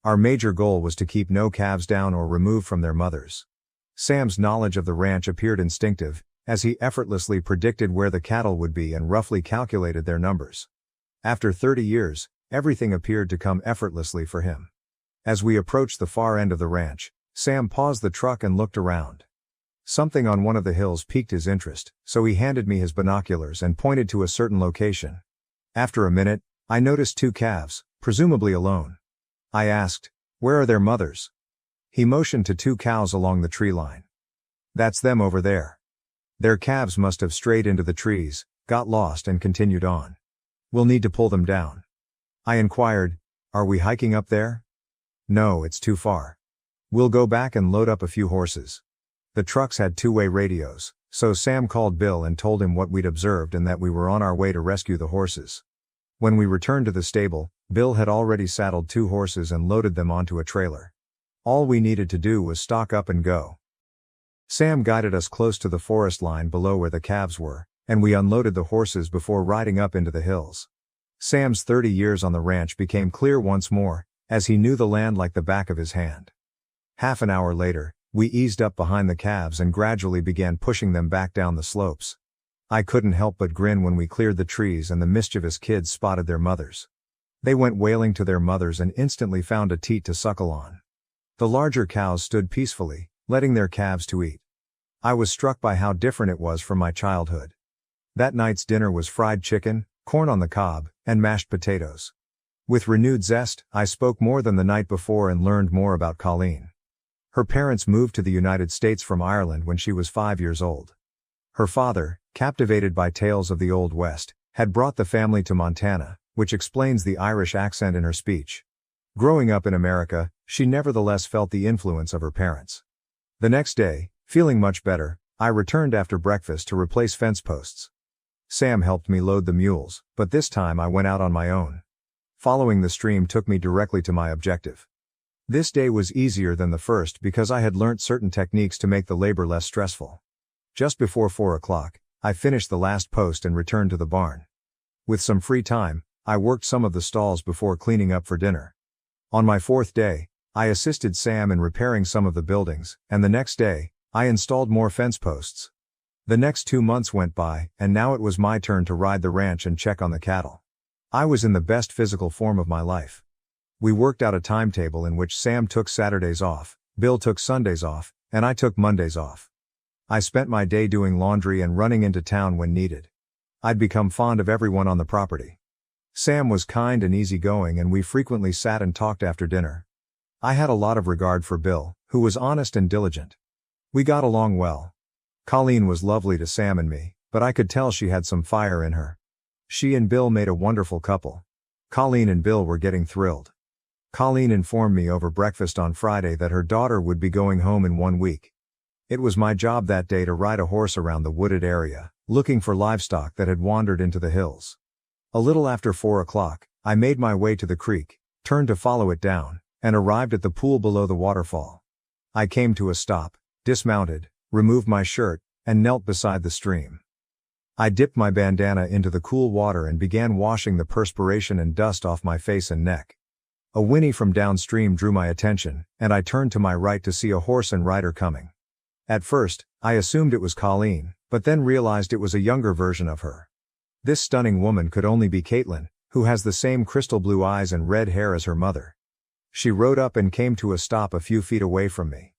Our major goal was to keep no calves down or removed from their mothers. Sam's knowledge of the ranch appeared instinctive, as he effortlessly predicted where the cattle would be and roughly calculated their numbers. After 30 years, everything appeared to come effortlessly for him. As we approached the far end of the ranch, Sam paused the truck and looked around. Something on one of the hills piqued his interest, so he handed me his binoculars and pointed to a certain location. After a minute, I noticed 2 calves, presumably alone. I asked, "Where are their mothers?" He motioned to 2 cows along the tree line. "That's them over there. Their calves must have strayed into the trees, got lost and continued on. We'll need to pull them down." I inquired, "Are we hiking up there?" "No, it's too far. We'll go back and load up a few horses." The trucks had 2-way radios, so Sam called Bill and told him what we'd observed and that we were on our way to rescue the horses. When we returned to the stable, Bill had already saddled 2 horses and loaded them onto a trailer. All we needed to do was stock up and go. Sam guided us close to the forest line below where the calves were, and we unloaded the horses before riding up into the hills. Sam's 30 years on the ranch became clear once more, as he knew the land like the back of his hand. Half an hour later, we eased up behind the calves and gradually began pushing them back down the slopes. I couldn't help but grin when we cleared the trees and the mischievous kids spotted their mothers. They went wailing to their mothers and instantly found a teat to suckle on. The larger cows stood peacefully, letting their calves to eat. I was struck by how different it was from my childhood. That night's dinner was fried chicken, corn on the cob, and mashed potatoes. With renewed zest, I spoke more than the night before and learned more about Colleen. Her parents moved to the United States from Ireland when she was 5 years old. Her father, captivated by tales of the Old West, had brought the family to Montana, which explains the Irish accent in her speech. Growing up in America, she nevertheless felt the influence of her parents. The next day, feeling much better, I returned after breakfast to replace fence posts. Sam helped me load the mules, but this time I went out on my own. Following the stream took me directly to my objective. This day was easier than the first because I had learnt certain techniques to make the labor less stressful. Just before 4 o'clock, I finished the last post and returned to the barn. With some free time, I worked some of the stalls before cleaning up for dinner. On my 4th day, I assisted Sam in repairing some of the buildings, and the next day, I installed more fence posts. The next 2 months went by, and now it was my turn to ride the ranch and check on the cattle. I was in the best physical form of my life. We worked out a timetable in which Sam took Saturdays off, Bill took Sundays off, and I took Mondays off. I spent my day doing laundry and running into town when needed. I'd become fond of everyone on the property. Sam was kind and easygoing and we frequently sat and talked after dinner. I had a lot of regard for Bill, who was honest and diligent. We got along well. Colleen was lovely to Sam and me, but I could tell she had some fire in her. She and Bill made a wonderful couple. Colleen and Bill were getting thrilled. Colleen informed me over breakfast on Friday that her daughter would be going home in 1 week. It was my job that day to ride a horse around the wooded area, looking for livestock that had wandered into the hills. A little after 4 o'clock, I made my way to the creek, turned to follow it down, and arrived at the pool below the waterfall. I came to a stop, dismounted, removed my shirt, and knelt beside the stream. I dipped my bandana into the cool water and began washing the perspiration and dust off my face and neck. A whinny from downstream drew my attention, and I turned to my right to see a horse and rider coming. At first, I assumed it was Colleen, but then realized it was a younger version of her. This stunning woman could only be Caitlin, who has the same crystal blue eyes and red hair as her mother. She rode up and came to a stop a few feet away from me.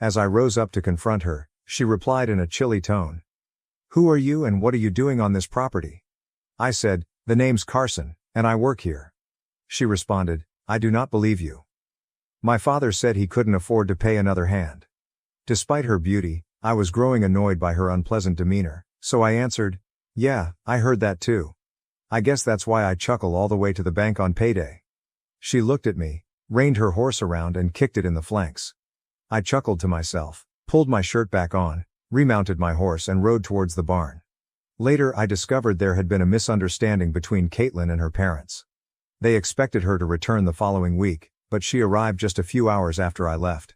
As I rose up to confront her, she replied in a chilly tone, "Who are you and what are you doing on this property?" I said, "The name's Carson, and I work here." She responded, "I do not believe you. My father said he couldn't afford to pay another hand." Despite her beauty, I was growing annoyed by her unpleasant demeanor, so I answered, "Yeah, I heard that too. I guess that's why I chuckle all the way to the bank on payday." She looked at me, reined her horse around and kicked it in the flanks. I chuckled to myself, pulled my shirt back on, remounted my horse and rode towards the barn. Later I discovered there had been a misunderstanding between Caitlin and her parents. They expected her to return the following week, but she arrived just a few hours after I left.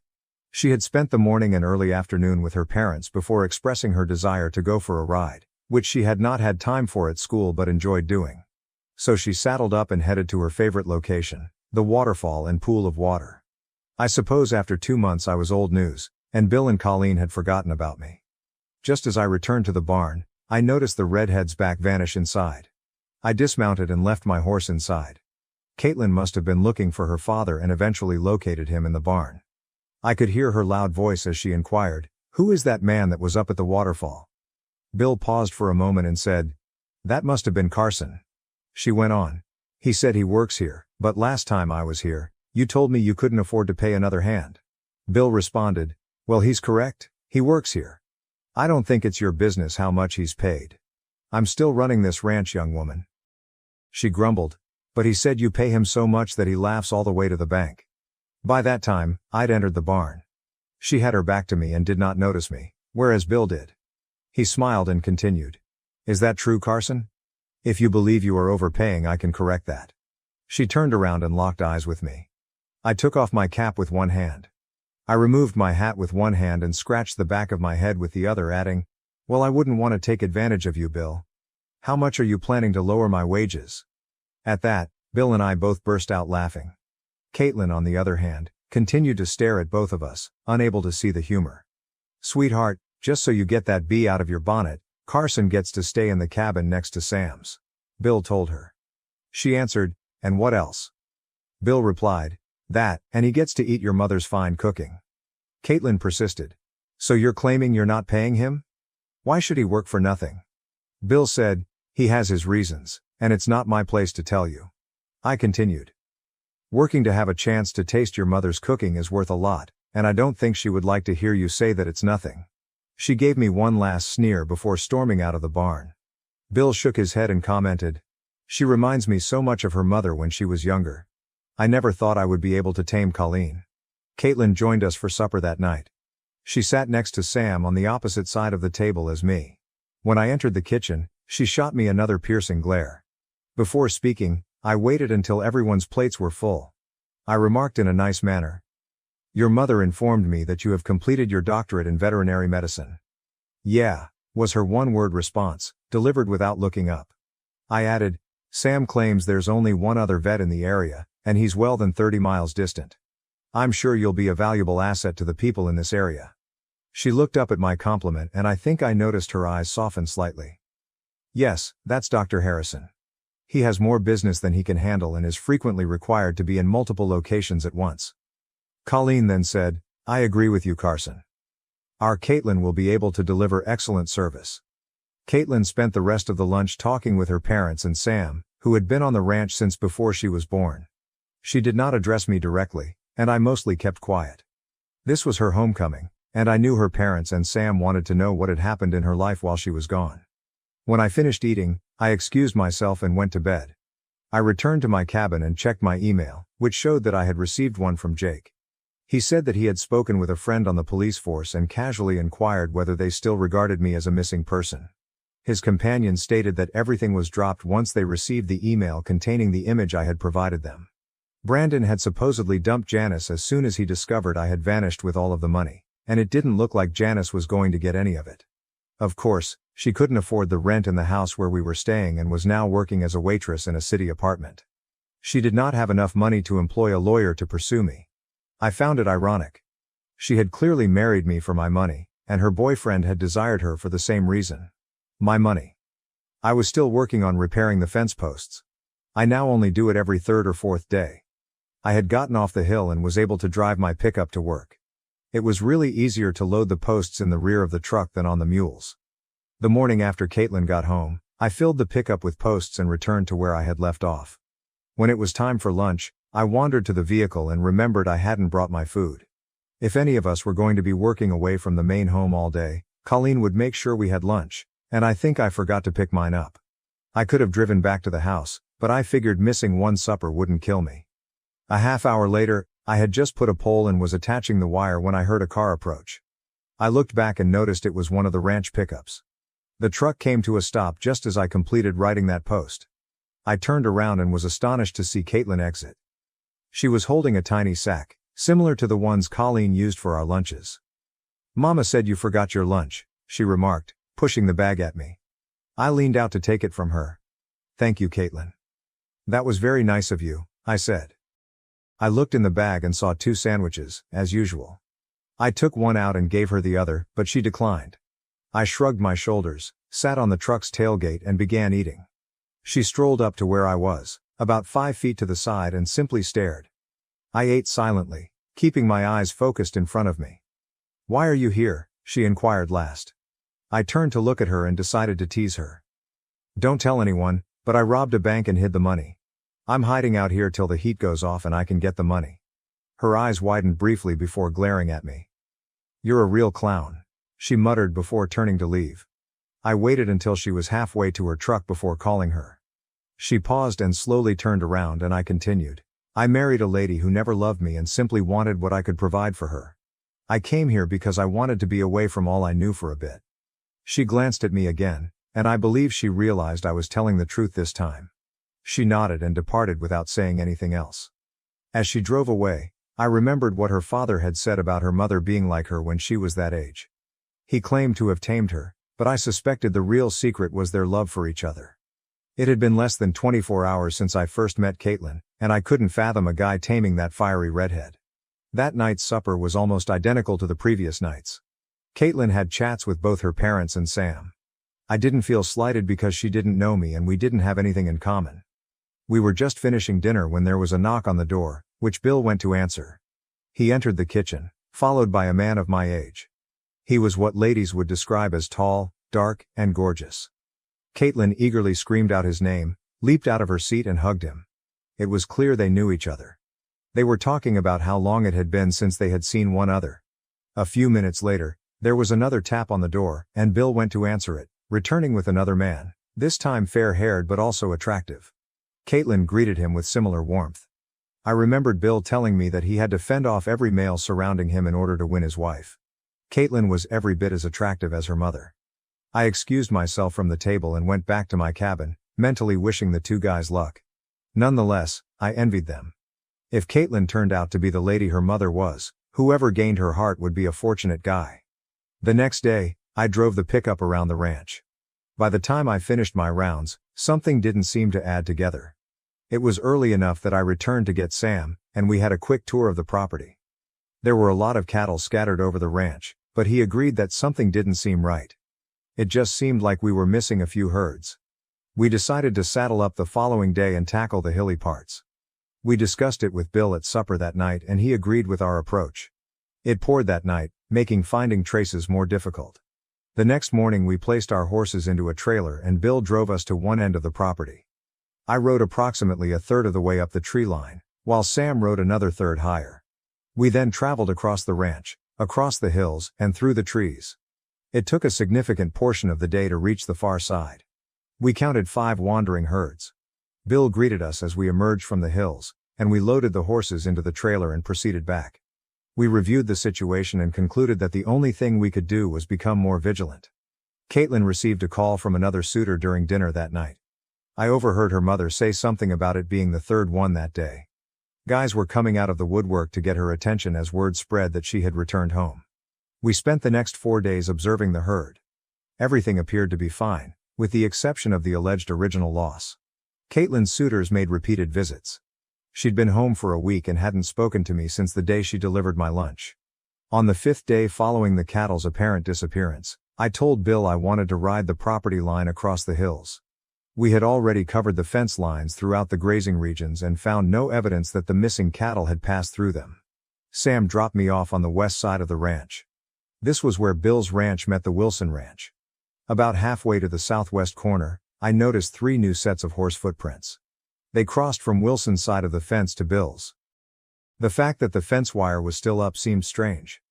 She had spent the morning and early afternoon with her parents before expressing her desire to go for a ride, which she had not had time for at school but enjoyed doing. So she saddled up and headed to her favorite location, the waterfall and pool of water. I suppose after 2 months I was old news, and Bill and Colleen had forgotten about me. Just as I returned to the barn, I noticed the redhead's back vanish inside. I dismounted and left my horse inside. Caitlin must have been looking for her father and eventually located him in the barn. I could hear her loud voice as she inquired, "Who is that man that was up at the waterfall?" Bill paused for a moment and said, "That must have been Carson." She went on, "He said he works here, but last time I was here, You told me you couldn't afford to pay another hand. Bill responded, well, he's correct, he works here. I don't think it's your business how much he's paid. I'm still running this ranch, young woman. She grumbled, but he said you pay him so much that he laughs all the way to the bank. By that time, I'd entered the barn. She had her back to me and did not notice me, whereas Bill did. He smiled and continued. Is that true, Carson? If you believe you are overpaying, I can correct that. She turned around and locked eyes with me. I took off my cap with one hand. I removed my hat with one hand and scratched the back of my head with the other, adding, well, I wouldn't want to take advantage of you, Bill. How much are you planning to lower my wages? At that, Bill and I both burst out laughing. Caitlin, on the other hand, continued to stare at both of us, unable to see the humor. Sweetheart, just so you get that bee out of your bonnet, Carson gets to stay in the cabin next to Sam's. Bill told her. She answered, and what else? Bill replied, that, and he gets to eat your mother's fine cooking. Caitlin persisted. So you're claiming you're not paying him? Why should he work for nothing? Bill said, he has his reasons, and it's not my place to tell you. I continued. Working to have a chance to taste your mother's cooking is worth a lot, and I don't think she would like to hear you say that it's nothing. She gave me one last sneer before storming out of the barn. Bill shook his head and commented, she reminds me so much of her mother when she was younger. I never thought I would be able to tame Colleen. Caitlin joined us for supper that night. She sat next to Sam on the opposite side of the table as me. When I entered the kitchen, she shot me another piercing glare. Before speaking, I waited until everyone's plates were full. I remarked in a nice manner. Your mother informed me that you have completed your doctorate in veterinary medicine. Yeah, was her one-word response, delivered without looking up. I added, Sam claims there's only one other vet in the area, and he's well than 30 miles distant. I'm sure you'll be a valuable asset to the people in this area. She looked up at my compliment and I think I noticed her eyes soften slightly. Yes, that's Dr. Harrison. He has more business than he can handle and is frequently required to be in multiple locations at once. Colleen then said, I agree with you, Carson. Our Caitlin will be able to deliver excellent service. Caitlin spent the rest of the lunch talking with her parents and Sam, who had been on the ranch since before she was born. She did not address me directly, and I mostly kept quiet. This was her homecoming, and I knew her parents and Sam wanted to know what had happened in her life while she was gone. When I finished eating, I excused myself and went to bed. I returned to my cabin and checked my email, which showed that I had received one from Jake. He said that he had spoken with a friend on the police force and casually inquired whether they still regarded me as a missing person. His companion stated that everything was dropped once they received the email containing the image I had provided them. Brandon had supposedly dumped Janice as soon as he discovered I had vanished with all of the money, and it didn't look like Janice was going to get any of it. Of course, she couldn't afford the rent in the house where we were staying and was now working as a waitress in a city apartment. She did not have enough money to employ a lawyer to pursue me. I found it ironic. She had clearly married me for my money, and her boyfriend had desired her for the same reason. My money. I was still working on repairing the fence posts. I now only do it every third or fourth day. I had gotten off the hill and was able to drive my pickup to work. It was really easier to load the posts in the rear of the truck than on the mules. The morning after Caitlin got home, I filled the pickup with posts and returned to where I had left off. When it was time for lunch, I wandered to the vehicle and remembered I hadn't brought my food. If any of us were going to be working away from the main home all day, Colleen would make sure we had lunch, and I think I forgot to pick mine up. I could have driven back to the house, but I figured missing one supper wouldn't kill me. A half hour later, I had just put a pole and was attaching the wire when I heard a car approach. I looked back and noticed it was one of the ranch pickups. The truck came to a stop just as I completed writing that post. I turned around and was astonished to see Caitlin exit. She was holding a tiny sack, similar to the ones Colleen used for our lunches. Mama said you forgot your lunch, she remarked, pushing the bag at me. I leaned out to take it from her. Thank you, Caitlin. That was very nice of you, I said. I looked in the bag and saw 2 sandwiches, as usual. I took one out and gave her the other, but she declined. I shrugged my shoulders, sat on the truck's tailgate and began eating. She strolled up to where I was, about 5 feet to the side, and simply stared. I ate silently, keeping my eyes focused in front of me. Why are you here? She inquired last. I turned to look at her and decided to tease her. Don't tell anyone, but I robbed a bank and hid the money. I'm hiding out here till the heat goes off and I can get the money. Her eyes widened briefly before glaring at me. "You're a real clown," she muttered before turning to leave. I waited until she was halfway to her truck before calling her. She paused and slowly turned around, and I continued. "I married a lady who never loved me and simply wanted what I could provide for her. I came here because I wanted to be away from all I knew for a bit." She glanced at me again, and I believe she realized I was telling the truth this time. She nodded and departed without saying anything else. As she drove away, I remembered what her father had said about her mother being like her when she was that age. He claimed to have tamed her, but I suspected the real secret was their love for each other. It had been less than 24 hours since I first met Caitlin, and I couldn't fathom a guy taming that fiery redhead. That night's supper was almost identical to the previous nights. Caitlin had chats with both her parents and Sam. I didn't feel slighted because she didn't know me and we didn't have anything in common. We were just finishing dinner when there was a knock on the door, which Bill went to answer. He entered the kitchen, followed by a man of my age. He was what ladies would describe as tall, dark, and gorgeous. Caitlin eagerly screamed out his name, leaped out of her seat and hugged him. It was clear they knew each other. They were talking about how long it had been since they had seen one other. A few minutes later, there was another tap on the door, and Bill went to answer it, returning with another man, this time fair-haired but also attractive. Caitlin greeted him with similar warmth. I remembered Bill telling me that he had to fend off every male surrounding him in order to win his wife. Caitlin was every bit as attractive as her mother. I excused myself from the table and went back to my cabin, mentally wishing the two guys luck. Nonetheless, I envied them. If Caitlin turned out to be the lady her mother was, whoever gained her heart would be a fortunate guy. The next day, I drove the pickup around the ranch. By the time I finished my rounds, something didn't seem to add together. It was early enough that I returned to get Sam, and we had a quick tour of the property. There were a lot of cattle scattered over the ranch, but he agreed that something didn't seem right. It just seemed like we were missing a few herds. We decided to saddle up the following day and tackle the hilly parts. We discussed it with Bill at supper that night and he agreed with our approach. It poured that night, making finding traces more difficult. The next morning we placed our horses into a trailer and Bill drove us to one end of the property. I rode approximately a third of the way up the tree line, while Sam rode another third higher. We then traveled across the ranch, across the hills, and through the trees. It took a significant portion of the day to reach the far side. We counted 5 wandering herds. Bill greeted us as we emerged from the hills, and we loaded the horses into the trailer and proceeded back. We reviewed the situation and concluded that the only thing we could do was become more vigilant. Caitlin received a call from another suitor during dinner that night. I overheard her mother say something about it being the third one that day. Guys were coming out of the woodwork to get her attention as word spread that she had returned home. We spent the next 4 days observing the herd. Everything appeared to be fine, with the exception of the alleged original loss. Caitlin's suitors made repeated visits. She'd been home for a week and hadn't spoken to me since the day she delivered my lunch. On the 5th day following the cattle's apparent disappearance, I told Bill I wanted to ride the property line across the hills. We had already covered the fence lines throughout the grazing regions and found no evidence that the missing cattle had passed through them. Sam dropped me off on the west side of the ranch. This was where Bill's ranch met the Wilson ranch. About halfway to the southwest corner, I noticed 3 new sets of horse footprints. They crossed from Wilson's side of the fence to Bill's. The fact that the fence wire was still up seemed strange.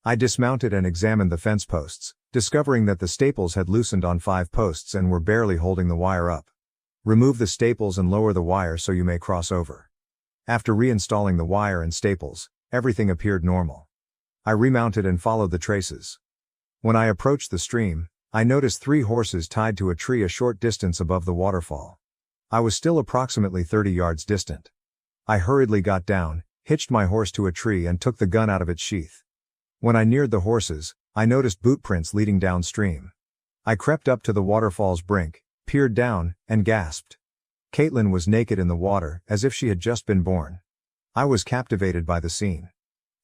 I dismounted and examined the fence posts, discovering that the staples had loosened on 5 posts and were barely holding the wire up. Remove the staples and lower the wire so you may cross over. After reinstalling the wire and staples, everything appeared normal. I remounted and followed the traces. When I approached the stream, I noticed 3 horses tied to a tree a short distance above the waterfall. I was still approximately 30 yards distant. I hurriedly got down, hitched my horse to a tree and took the gun out of its sheath. When I neared the horses, I noticed boot prints leading downstream. I crept up to the waterfall's brink, peered down, and gasped. Caitlin was naked in the water, as if she had just been born. I was captivated by the scene.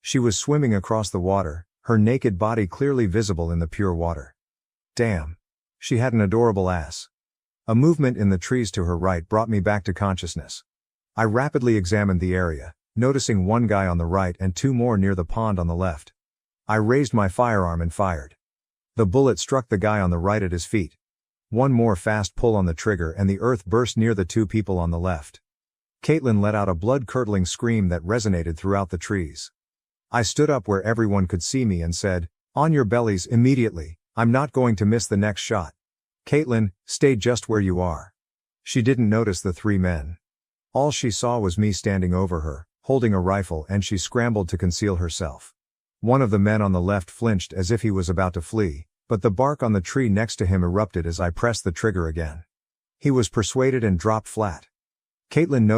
She was swimming across the water, her naked body clearly visible in the pure water. Damn. She had an adorable ass. A movement in the trees to her right brought me back to consciousness. I rapidly examined the area, noticing 1 guy on the right and 2 more near the pond on the left. I raised my firearm and fired. The bullet struck the guy on the right at his feet. One more fast pull on the trigger and the earth burst near the 2 people on the left. Caitlin let out a blood-curdling scream that resonated throughout the trees. I stood up where everyone could see me and said, "On your bellies immediately, I'm not going to miss the next shot." "Caitlin, stay just where you are." She didn't notice the three men. All she saw was me standing over her, holding a rifle, and she scrambled to conceal herself. One of the men on the left flinched as if he was about to flee, but the bark on the tree next to him erupted as I pressed the trigger again. He was persuaded and dropped flat. Caitlin noticed